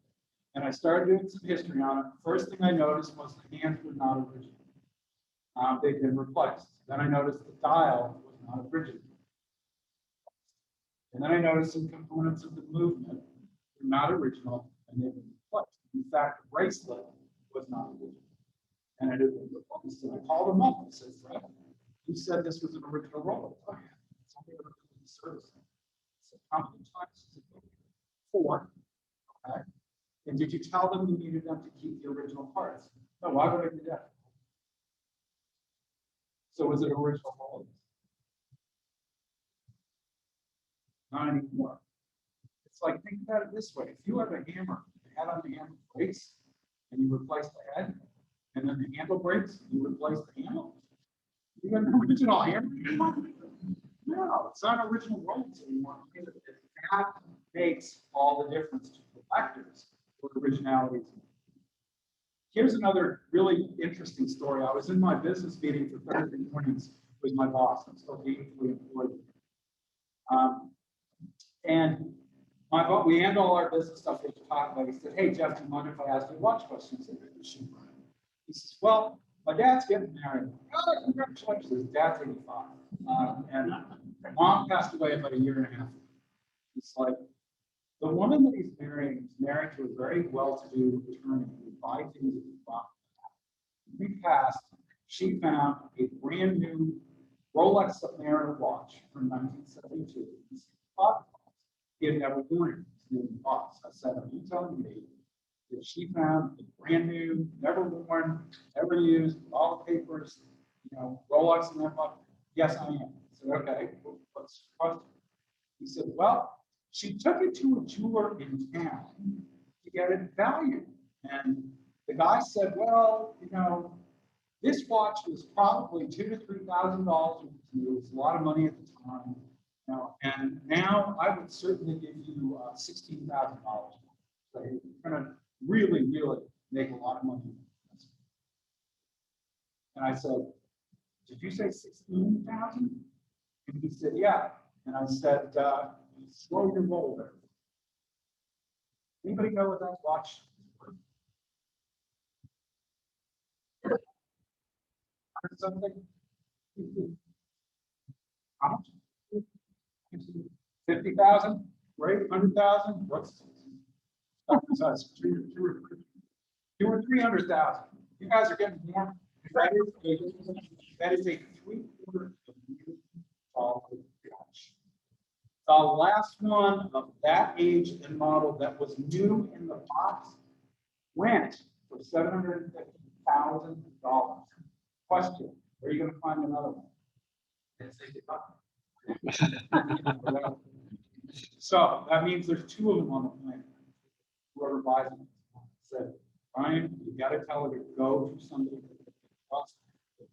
And I started doing some history on it. First thing I noticed was the hands were not original. They've been replaced. Then I noticed the dial was not original. And then I noticed some components of the movement were not original and they've been replaced. In fact, the bracelet was not original. And it had been replaced. And I called him up and said, Fred, you said this was an original Rolex. Oh, yeah. It's only ever been serviced. So how many times is it? 4. Okay. And did you tell them you needed them to keep the original parts? No, why would I do that? So was it original Rolex? Not anymore. It's like, think about it this way. If you have a hammer, the head on the hammer breaks, and you replace the head, and then the handle breaks, you replace the handle. You got an original hammer? No, it's not original Rolex anymore. That makes all the difference to collectors for originality. Here's another really interesting story. I was in my business meeting for Thursday mornings with my boss. I'm still gainfully employed. And we end all our business stuff with talk about. He said, hey, Geoff, do you mind if I ask you watch questions? He says, well, my dad's getting married. Oh, congratulations. His dad's 85. And Mom passed away about a year and a half ago. It's like, the woman that he's marrying is married to a very well-to-do attorney who would buy things at the box. We passed, she found a brand new Rolex Submariner watch from 1972. He had never worn it in the box. I said, are you telling me that she found a brand new, never worn, never used, all the papers, you know, Rolex in that box? Yes, I am. I said, okay, what's the question? He said, well, she took it to a jeweler in town to get it valued. And the guy said, well, you know, this watch was probably $2,000 to $3,000. It was a lot of money at the time. You know, and now I would certainly give you $16,000. So you're going to really, really make a lot of money. And I said, did you say 16,000? And he said, yeah. And I said, slow your roll there. Anybody know what that watch is worth? Something? How much? 50,000? Right? 100,000? What's two or 300,000? You guys are getting more. That is a $750,000 watch. The last one of that age and model that was new in the box went for $750,000. Question: where are you going to find another one? So that means there's two of them on the planet. Whoever buys them said, Brian, you got to tell her to go to somebody that's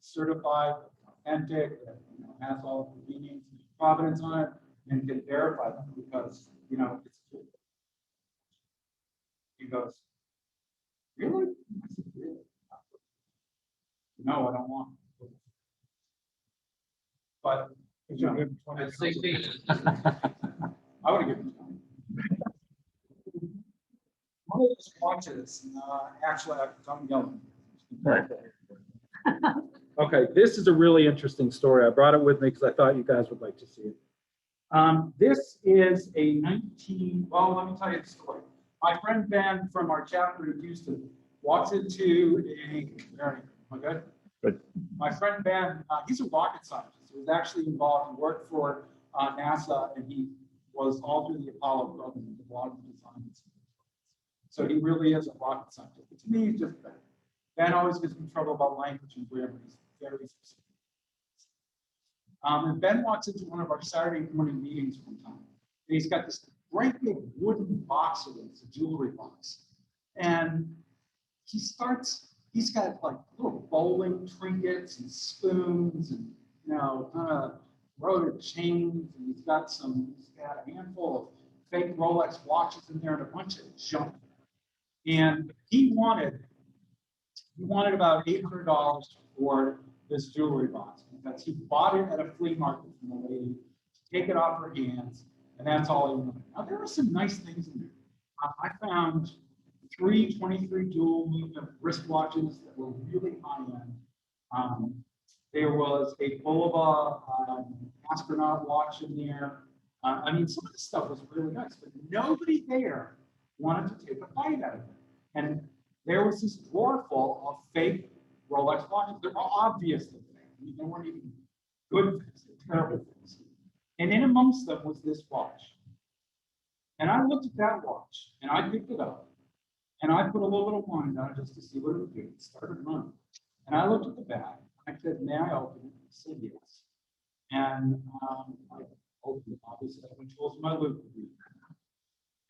certified, authentic, that, you know, has all the convenience, providence on it, and can verify them because, you know, it's good. He goes, really? I said, really? No, I don't want it. But you know, at 16, I would have given 20. One of those watches, actually, I'm yelling. Right. Okay, this is a really interesting story. I brought it with me because I thought you guys would like to see it. This is a well, let me tell you the story. My friend Ben from our chapter in Houston walks into okay? Good. My friend Ben, he's a rocket scientist. He was actually involved. He worked for NASA, and he was all through the Apollo program and a lot of the designs. So he really is a rocket scientist. But to me, he's just Ben. Ben always gives me trouble about language and grammar. He's very specific. And Ben walks into one of our Saturday morning meetings one time. And he's got this great big wooden box with him. It's a jewelry box. And he's got like little bowling trinkets and spoons and, you know, kind of rotor chains. And he's got a handful of fake Rolex watches in there and a bunch of junk. And he wanted about $800 for this jewelry box because he bought it at a flea market from a lady to take it off her hands, and that's all he wanted. Now, there were some nice things in there. I found 23 dual movement wristwatches that were really high end. There was a Bulova astronaut watch in there. I mean, some of the stuff was really nice, but nobody there wanted to take a bite out of it. And there was this drawer full of fake Rolex watches. They're obviously fake. I mean, they weren't even good things, they're terrible things. And in amongst them was this watch. And I looked at that watch, and I picked it up, and I put a little bit of wine on it just to see what it would do. It started running. And I looked at the back, and I said, may I open it? He said yes. And I opened it, obviously, I went towards my loop.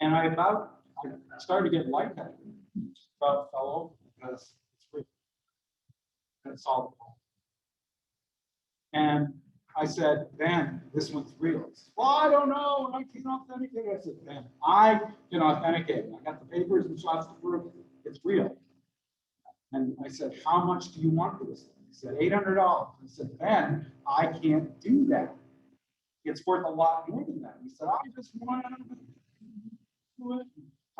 And I started to get lightheaded. About fell over because it's real. That's all the problem. And I said, Ben, this one's real. He said, well, I don't know. I can't authenticate it. I said, Ben, I can authenticate it. I got the papers and shots to prove it's real. And I said, how much do you want for this thing? He said, $800. I said, Ben, I can't do that. It's worth a lot more than that. He said, I just want to do it.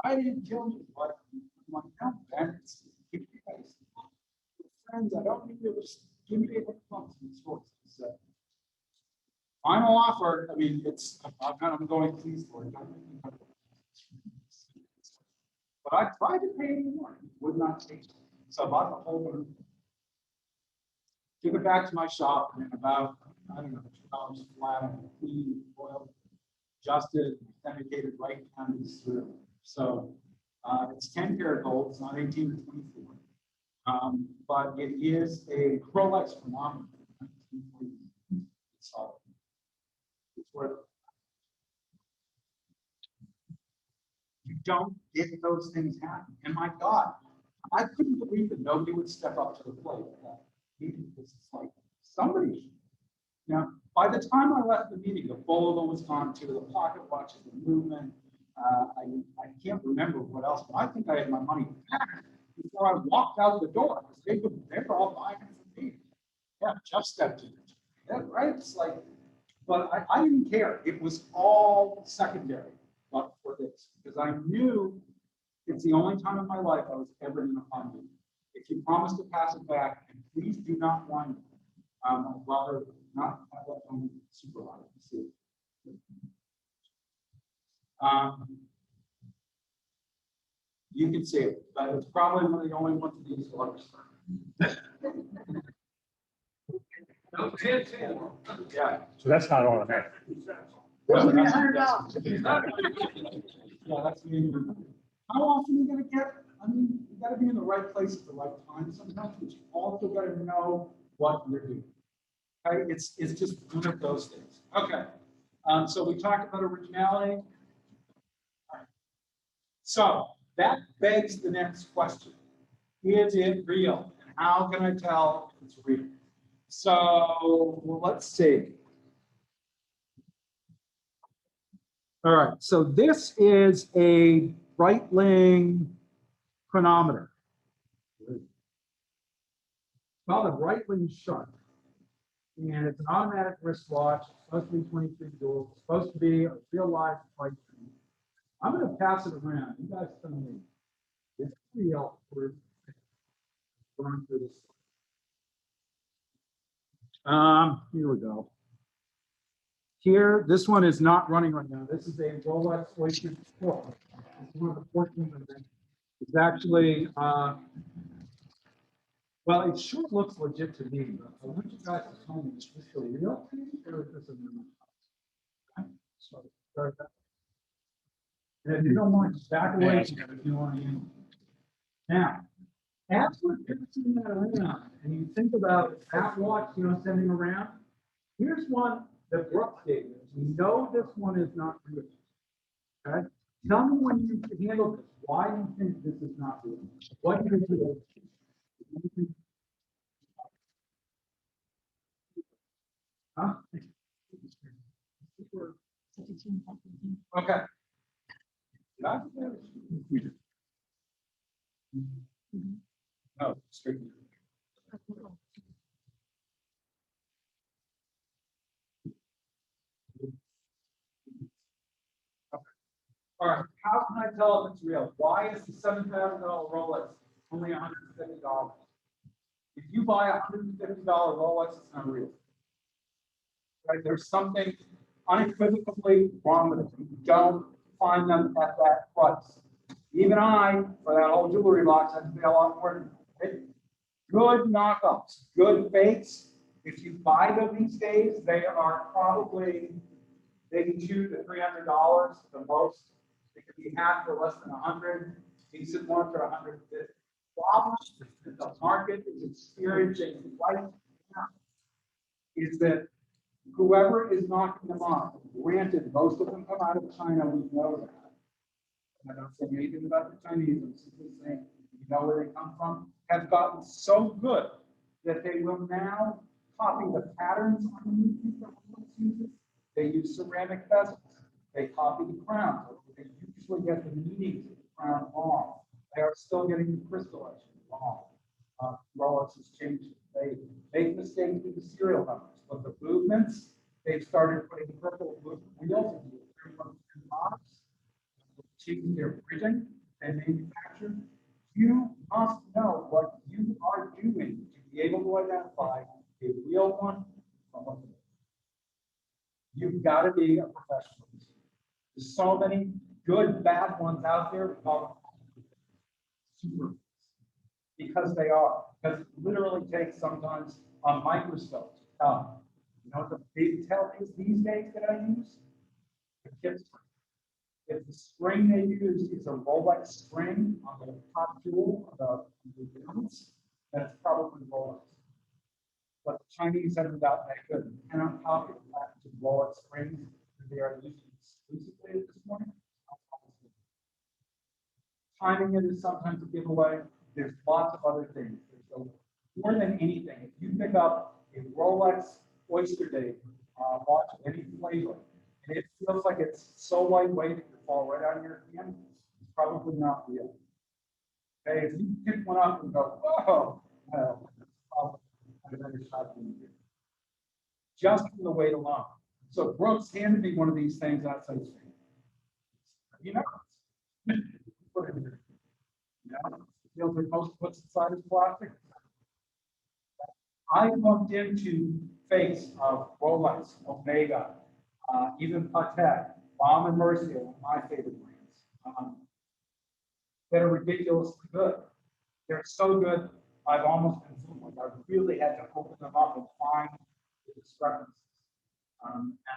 I didn't kill you, but I'm like, no, Ben, it's friends. I don't need you to give me $800 in the stores. He said, Final offer, I mean, I'm going, please, Lord. But I tried to pay more, would not take it. So I bought the whole one. Took it back to my shop and about, I don't know, $2 flat on clean oil, adjusted, authenticated right down this through. So it's 10 karat gold, it's not 18 or 24. But it is a Rolex phenomenon. So it's worth it. You don't get those things happen. And my God, I couldn't believe that nobody would step up to the plate. It's like somebody should. Now, by the time I left the meeting, the bolo was gone too, the pocket watches, the movement. I can't remember what else, but I think I had my money back before I walked out the door. They were all buying it from me. Yeah, just stepped in. Yeah, right? It's like, but I didn't care. It was all secondary, but for this, because I knew it's the only time in my life I was ever going to fund it. If you promise to pass it back, and please do not wind it. I'd rather not have that on super high. You can see it, but it's probably one of the only ones of these looks. Yeah. So that's not automatic. Well, $100. Yeah, that's me. How often are you gonna get? I mean, you gotta be in the right place at the right time sometimes, but you also gotta know what you're doing. Okay, it's just one of those things. Okay, so we talked about originality. All right. So that begs the next question: is it real? And how can I tell if it's real? So let's see. All right, so this is a Breitling chronometer. It's called a Breitling Sharp. And it's an automatic wristwatch. It's supposed to be 23 joules. It's supposed to be a real life flight training. I'm going to pass it around. You guys tell me. It's real. We're going through this. Here we go. Here, this one is not running right now. This is a Rolex Oyster Sport. It's one of the 14 of them. It's actually, well, it sure looks legit to me, but I want you guys to tell me, is this a real thing or is this a new? Okay, so start that. And if you don't mind, just back away from it if you want to. Now, as we're passing that around, and you think about that watch, sending around, here's one that Brooks gave us. We know this one is not real. Okay? Tell me when you handle this, why do you think this is not real? What do you do? Huh? Okay. No, straight. All right, how can I tell if it's real? Why is the $7,000 Rolex only $150? If you buy a $150 Rolex, it's not real. Right? There's something unequivocally wrong with it. You don't find them at that price. Even I, for that whole jewelry box, had to pay a lot more. Good knockoffs, good fakes. If you buy them these days, they are probably maybe $200 to $300 the most. They could be half for less than 100. Decent ones are 150. Problem that the market is experiencing right now is that whoever is knocking them off, granted, most of them come out of China, we know that. I'm not saying anything about the Chinese, I'm simply saying, you know where they come from, have gotten so good that they will now copy the patterns on the new piece that Rolex uses. They use ceramic bezels. They copy the crown. They usually get the meanings of the crown wrong. They are still getting the crystallization wrong. Rolex has changed it. They make mistakes with the serial numbers, but the movements, they've started putting purple wheels into the 312 box, changing their bridging and manufacture. You must know what you are doing to be able to identify a real one from a fake. You've got to be a professional. There's so many good, bad ones out there. We call them super, because they are. Because it literally takes sometimes a microscope to tell. You know what the big tell is these days that I use? The tip spring. If the spring they use is a Rolex spring on the top jewel of the balance, then it's probably Rolex. But the Chinese haven't gotten that good. You cannot copy the fact to Rolex springs that they are using exclusively at this point. Timing it is sometimes a giveaway. There's lots of other things. More than anything, if you pick up a Rolex Oyster Day watch of any flavor, and it feels like it's so lightweight it can fall right on your hand, it's probably not real. Okay, if you pick one up and go, whoa, well, that's probably a better shot than you. Just from the weight alone. So Brooks handed me one of these things outside the you know, put it in there. Yeah, feels like most what's inside is plastic. I looked into face of Rolex, Omega, even Patek, Balm and Mercier, one of my favorite brands, that are ridiculously good. They're so good, I've almost been fooled. I really had to open them up and find the discrepancies.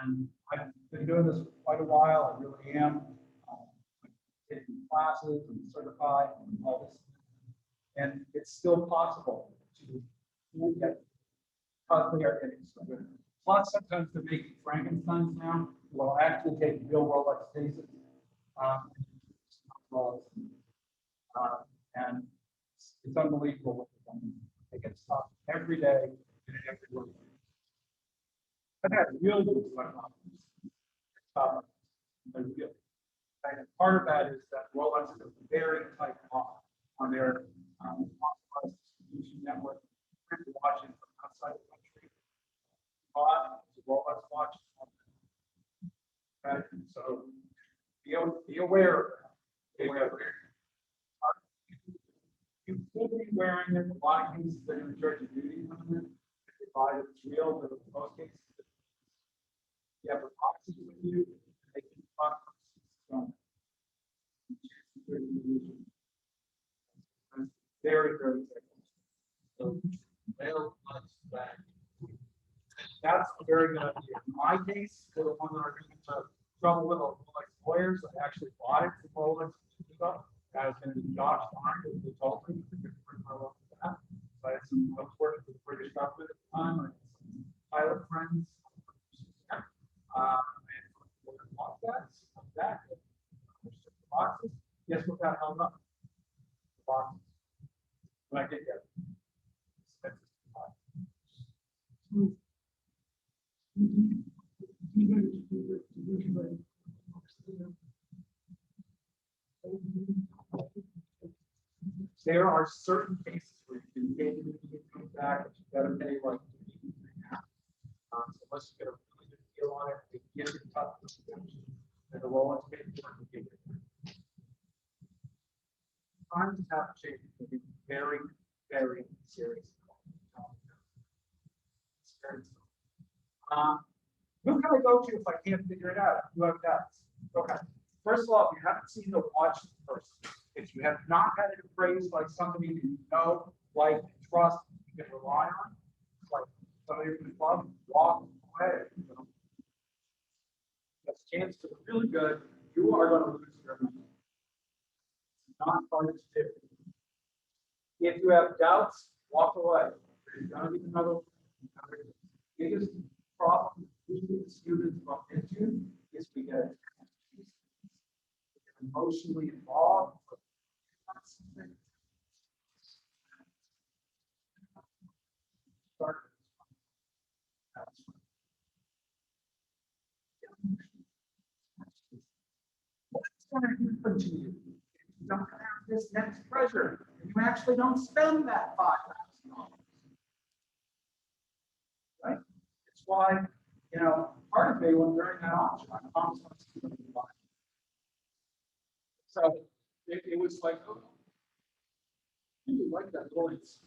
And I've been doing this for quite a while. I really am. Taking classes and certified and all this. And it's still possible to get because they are getting so good. Plus, sometimes they're making Frankensteins now. Will actually take real Rolex cases. And it's unbelievable what they're doing. They get stuff every day and every week. I've had really good stuff. They're real. And part of that is that Rolex is a very tight lock on their authorized distribution network. People watching from outside the country. The Rolex watch. Okay, so be aware of that. Be aware of it. You could be wearing it. A lot of cases they're going to charge you duty on it. If you buy it, it's real, but in most cases, you have a boxes with you. They can talk. Very, very so, well, back. That's a very good idea. In my case, for the one that are getting into trouble with like lawyers, I actually bought it from Rolex. I was going to be Josh Barnes, who told me to bring my love to that. So I was working for the British government at the time. I had some pilot friends. And bought that. Boxes. Guess what that held up? The boxes. When I did get it. There are certain cases where you can get it and come back, but you gotta pay like so unless you get a really good deal on it, they get it tough and the Rolex paid for it to get it. Times have changed. It can be very, very serious. Who can I go to if I can't figure it out? Who have doubts? Okay. First of all, if you haven't seen the watch first, if you have not had it appraised by somebody that you know, like, trust, you can rely on, like somebody from the club, walk away. You know. That's a chance to be really good. You are going to lose your money. It's not fun to do. If you have doubts, walk away. There's going to be another biggest problem usually students bump into is we get emotionally involved. What's going to happen to you if you don't have this next treasure and you actually don't spend that $5,000? Right? It's why, you know, part of me when during that auction, I promised myself to buy. So it was like, oh, you like that voice.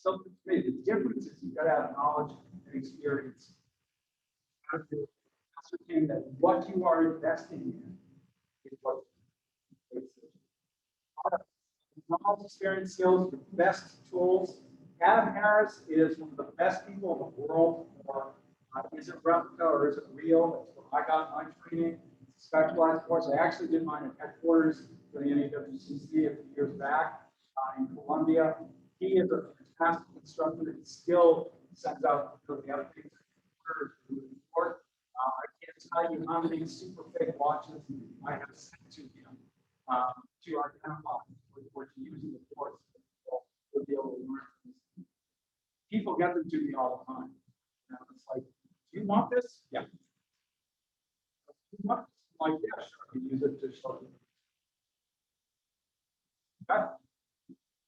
something to me. The difference is you've got to have knowledge and experience. You have to ascertain that what you are investing in is what knowledge, experience, skills, the best tools. Adam Harris is one of the best people in the world for is it replica or is it real? That's what I got my training. It's a specialized course. I actually did mine at headquarters for the NAWCC a few years back in Colombia. He is a fantastic instructor. He still sends out the updates. I can't tell you how many super fake watches I have sent to him to identify or to use in the course. We'll be able to learn from this. People get them to me all the time. You know, it's like, do you want this? Yeah. Do you want this? I'm like, yeah, sure. I can use it to show you. Okay.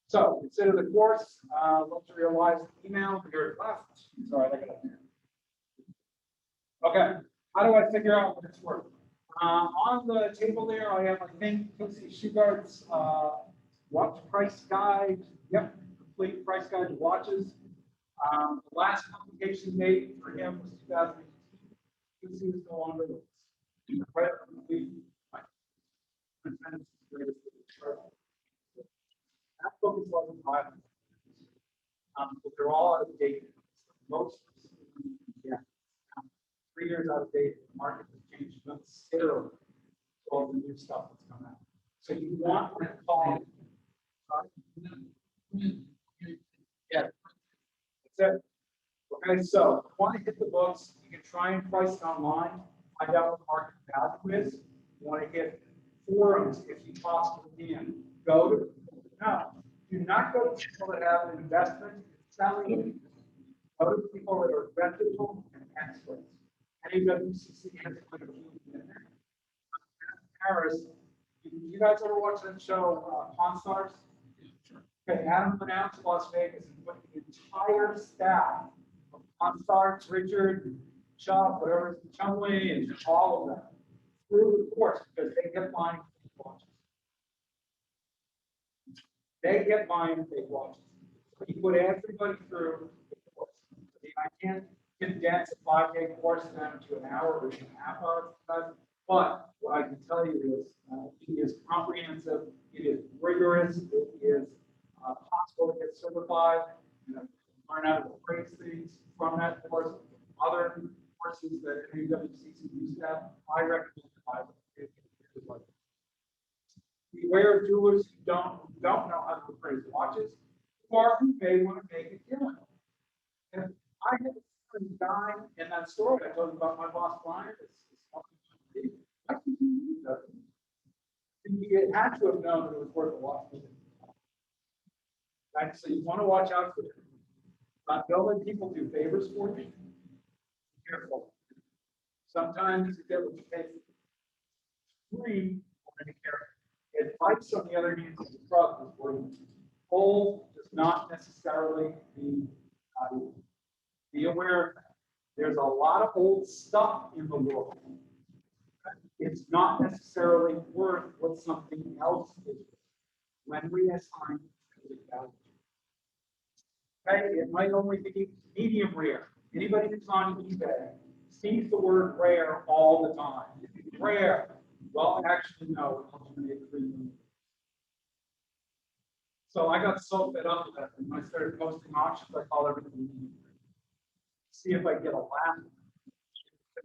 So consider the course. Let's realize the email here left. Sorry, I got it there. Okay. How do I figure out what it's worth? On the table there, I have, I think, Casey Shugart's watch price guide. Yep, complete price guide to watches. The last publication date for him was 2018. Casey is no longer with us. Right, complete. That book is like a Bible. But they're all out of date. Most, yeah, 3 years out of date. The market has changed considerably. All the new stuff that's come out. So you want to call. Yeah, that's it. Okay, so if you want to hit the books, you can try and price it online, find out what the market value is. You want to hit forums if you possibly can. Go to do not go to people that have an investment selling. Go to people that are reputable and experts. NAWCC has quite a few in there. Paris, you guys ever watch that show, Pawn Stars? Okay, Adam went out to Las Vegas and put the entire staff of Pawn Stars, Richard, Chuck, whatever, Chumley, and all of them through the course because they kept buying fake watches. They get buying fake watches. So you put everybody through the course. I can't condense a 5-day course down to an hour or 2.5 hours. But what I can tell you is it is comprehensive, it is rigorous, it is possible to get certified, you know, learn how to appraise things from that course. Other courses that NAWCC used to have, I recommend it. Beware of jewelers who don't know how to appraise watches, or who may want to make a killing. And I had a guy in that story I told you about my boss Brian. I think he had to have known that it was worth a lot. Right? So you want to watch out for it. Don't let people do favors for you. Be careful. Sometimes you get what you pay for. Free, be careful. Advice on the other hand is the trust is worth it. Old does not necessarily mean valuable. Be aware of that. There's a lot of old stuff in the world. It's not necessarily worth what something else is when we assign intrinsic value. Okay, it might only be medium rare. Anybody who's on eBay sees the word rare all the time. Rare. Well, actually, no, it's only 3 million. So I got so fed up with that. And when I started posting auctions, I called everything medium rare. See if I get a laugh.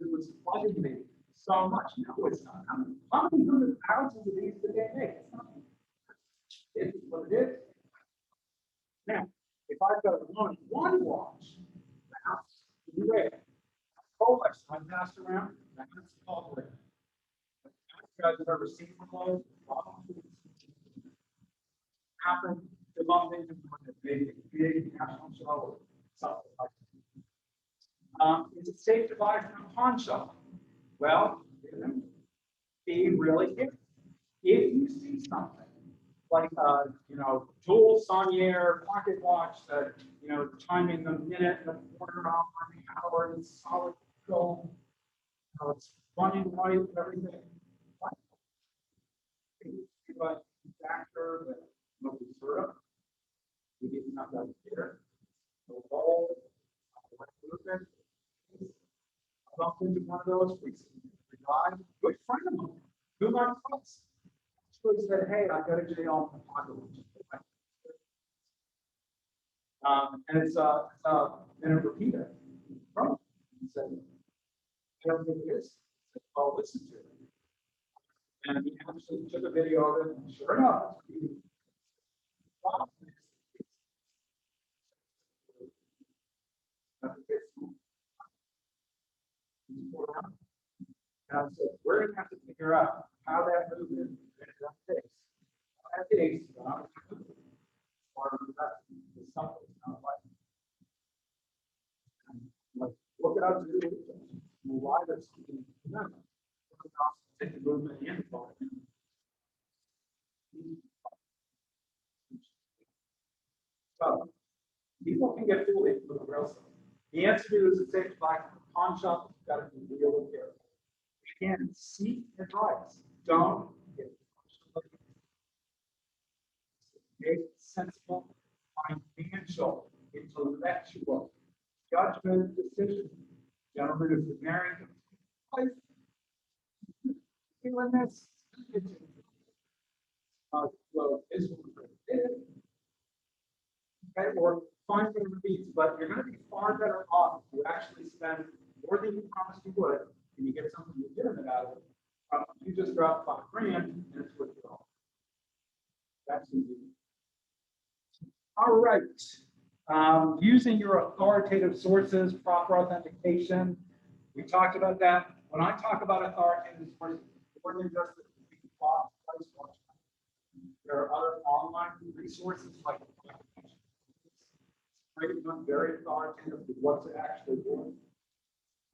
It was bugging me so much. No, it's not. How many hundred thousands of these did they make? It's not. It is what it is. Now, if I've got one watch, that's rare. Rolex I passed around, that's all rare. You guys have ever seen one of those? Happen to bump into a big national show or something like that. Is it safe to buy from a pawn shop? Well, be really careful. If you see something like you know, Jules Saunier pocket watch that, you know, timing the minute and a quarter hour and the hour and solid gold, you know, it's running right and everything. But factor that nobody sort of we didn't have that here. roll, movement. I bumped into one of those recently. The guy, good friend of mine, who I trust. So he said, hey, I go to jail in Apocalypse. And it's been a repeater. From him. He said, I don't think it is. I said, I'll listen to it. And he actually took a video of it, and sure enough, he and I said, we're gonna have to figure out how that movement takes. That takes or that's something not like look it up to do why that's take the movement in. So people can get fooled into the real stuff. The answer to is the same like pawn shop, you've got to be really careful. Again, seek advice. Don't get make sensible, financial, intellectual, judgment, decision. Gentlemen, if you're married, doing this. Well, this one, okay, or find whatever beats, but you're going to be far better off if you actually spend more than you promised you would, and you get something legitimate out of it. You just drop $5 grand, and it's worth it all. That's easy. All right. Using your authoritative sources, proper authentication. We talked about that. When I talk about authoritative sources, more than just the price watch. There are other online resources like very authoritative with what's actually doing.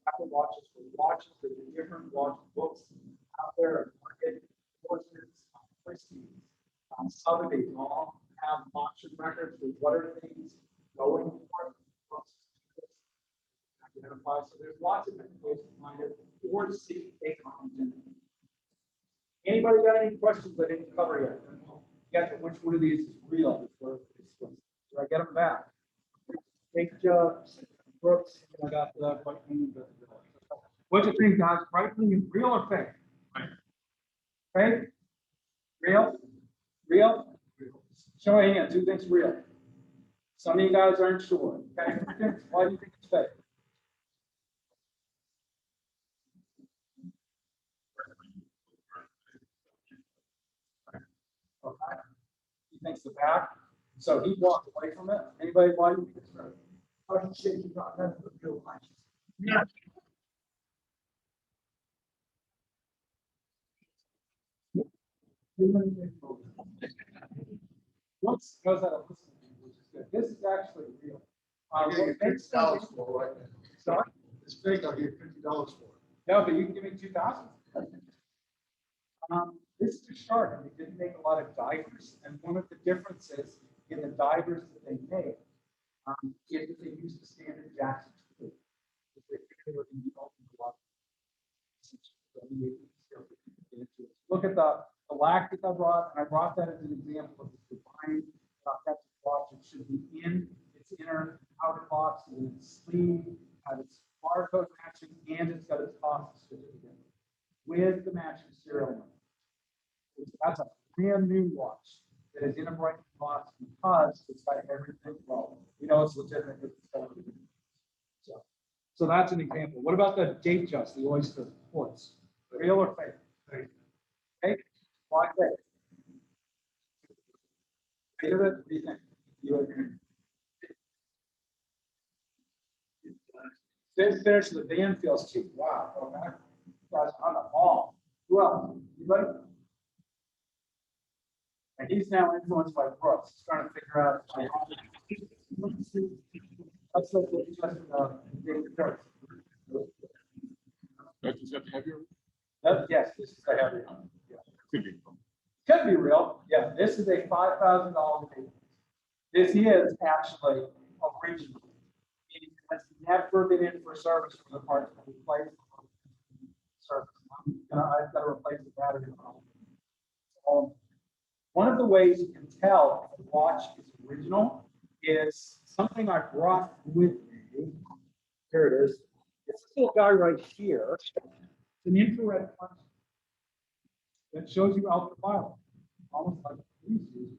Apple watches for watches, there's different watch books out there, market courses, Sotheby's all have auction records with what are things going for. Identify, so there's lots of different ways to find it or to see a content. Anybody got any questions I didn't cover yet? Get which one of these is real? Did I get them back? Take Brooks. I got the what do you think, guys? Right wing is real or fake? Fake? Real? Real? Show of hands. Who thinks real? Some of you guys aren't sure. Okay. Why do you think it's fake? Okay. He thinks the back. So he walked away from it. Anybody, why do you think it's right? Oh, shit, you got nothing but real watches. Yeah. Whoops, goes out of listening, which is good. This is actually real. I'm gonna get $50 for it right now. Sorry? It's fake, I'll get $50 for it. No, but you can give me 2,000. This is a shark, and they didn't make a lot of divers, and one of the differences in the divers that they made is that they used the standard Jackson tool. Look at the lactic I brought, and I brought that as an example of the divine watch. It should be in its inner outer box, and its sleeve, have its barcode matching, and it's got its cost certificate with the matching serial number. That's a brand new watch that is in a bright box because it's got everything well. You know it's legitimate. So that's an example. What about the date just, the oyster quartz? Real or fake? Fake. Fake? Why fake? Fake of it? What do you think? You agree? Finish the van feels cheap. Wow. Okay. Guys on the ball. Who else? Anybody? And he's now influenced by Brooks. He's trying to figure out. That's what we just Is that heavier? yes, this is a heavy one. Yeah. Could be. Could be real. Yeah, this is a $5,000 ticket. This is actually original. It has never been in for service for the parts that we place. Service. I've got to replace the battery. One of the ways you can tell if the watch is original is something I brought with me. Here it is. It's this little guy right here. It's an infrared punch that shows you ultraviolet, almost like police use.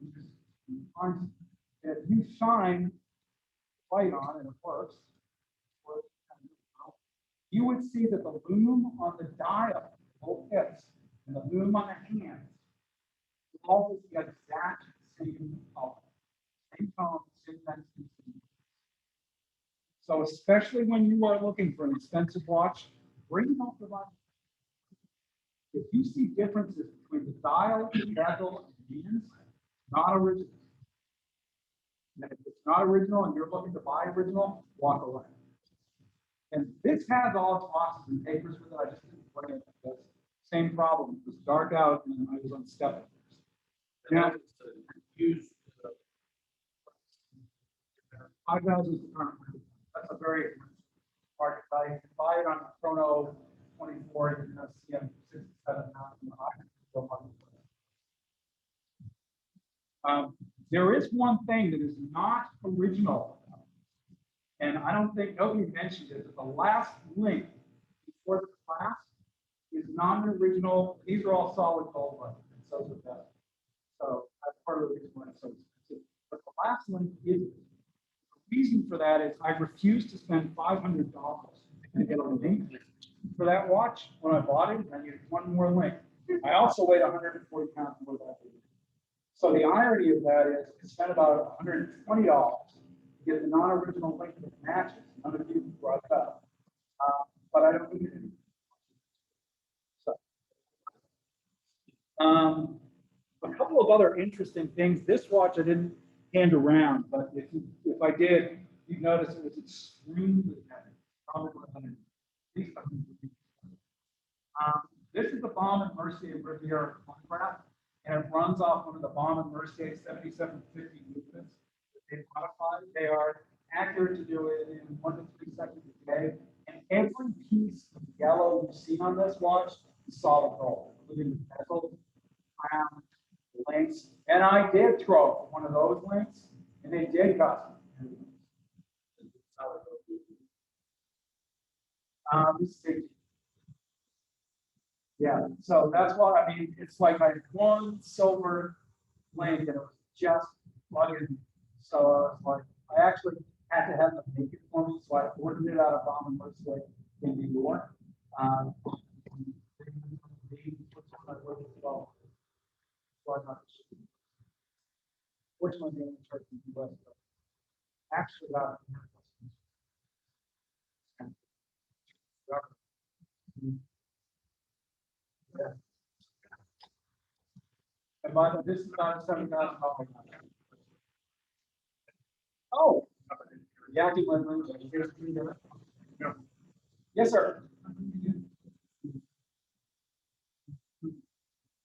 If you shine light on and it works, you would see that the lume on the dial, both hips, and the lume on the hands, all is the exact same color, same tone, same density. So especially when you are looking for an expensive watch, bring up the watch. If you see differences between the dial, the bezel, and the hands, not original. And if it's not original and you're looking to buy original, walk away. And this has all its boxes and papers with it. I just didn't bring it because same problem. It was dark out and I was on step. Now, use 5,000 is the current. That's a very hard to buy. You can buy it on Chrono 24. You're going to see them 67 now. There is one thing that is not original, and I don't think nobody mentioned it, but the last link before the class is non-original. These are all solid gold buttons, and so is the best. So that's part of the reason why it's so expensive. But the last link is, the reason for that is I refused to spend $500 to get a link for that watch when I bought it. I needed one more link. I also weighed 140 pounds more than that. So the irony of that is I spent about $120 to get the non-original link that matches. None of you brought it up, but I don't need it. So, a couple of other interesting things. This watch I didn't hand around, but if I did, you'd notice it was extremely heavy. Probably at least 100. This is the Bomb and Mercier Riviera chronograph, and it runs off one of the Bomb and Mercier 7750 movements that they modified. They are accurate to do it in 1 to 3 seconds a day, and every piece of yellow you see on this watch is solid gold, including the bezel, crown, the links. And I did throw one of those links, and they did cost me. Let's see. Yeah, so that's why, I mean, it's like I had one silver link and it was just plugging. So I was like, I actually had to have them make it for me. So I ordered it out of Bomb and Mercier in New York. Which one they charge in the US? Actually, about yeah. And by the this is about $7,000. Oh, Yaki went. Yes, sir.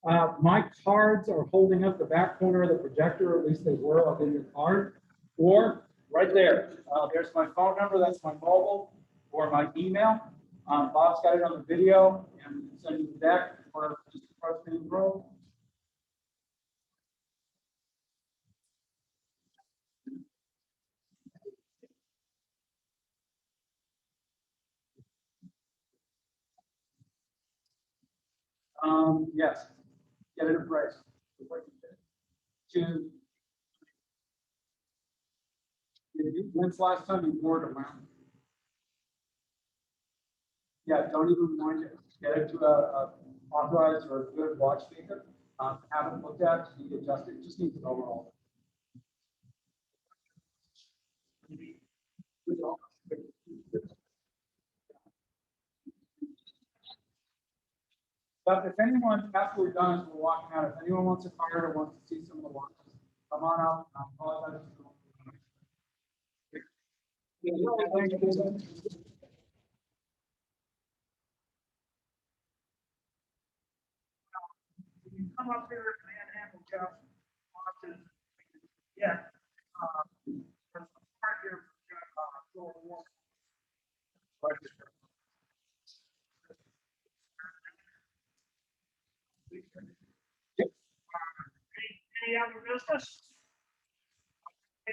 My cards are holding up the back corner of the projector, at least they were up in your card, or right there. There's my phone number, that's my mobile, or my email. Bob's got it on the video, and send you the deck, or just approach me in the room. Yes, get it a price. When's the last time you wore it around? Yeah, don't even mind it. Get it to a authorized or a good watch maker. Have it looked at, you adjust it. It just needs an overall. But if anyone, after we're done, as we're walking out, if anyone wants a card or wants to see some of the watches, come on out. I apologize. You come up here and manhandle Geoff Parker. Yeah. There's a part here for Geoff. Any other business?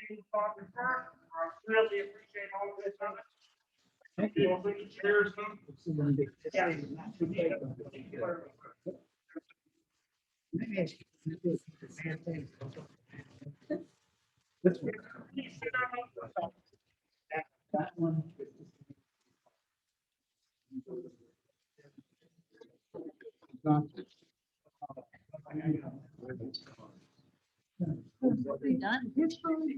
April 21st. I really appreciate all this of it. Feel free to share some. Yeah. That one.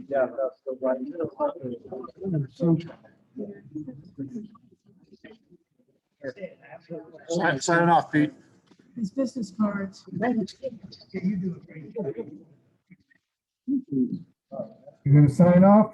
Yeah, that's the right. Sign off, Pete. His business cards. You do a great job. You gonna sign off?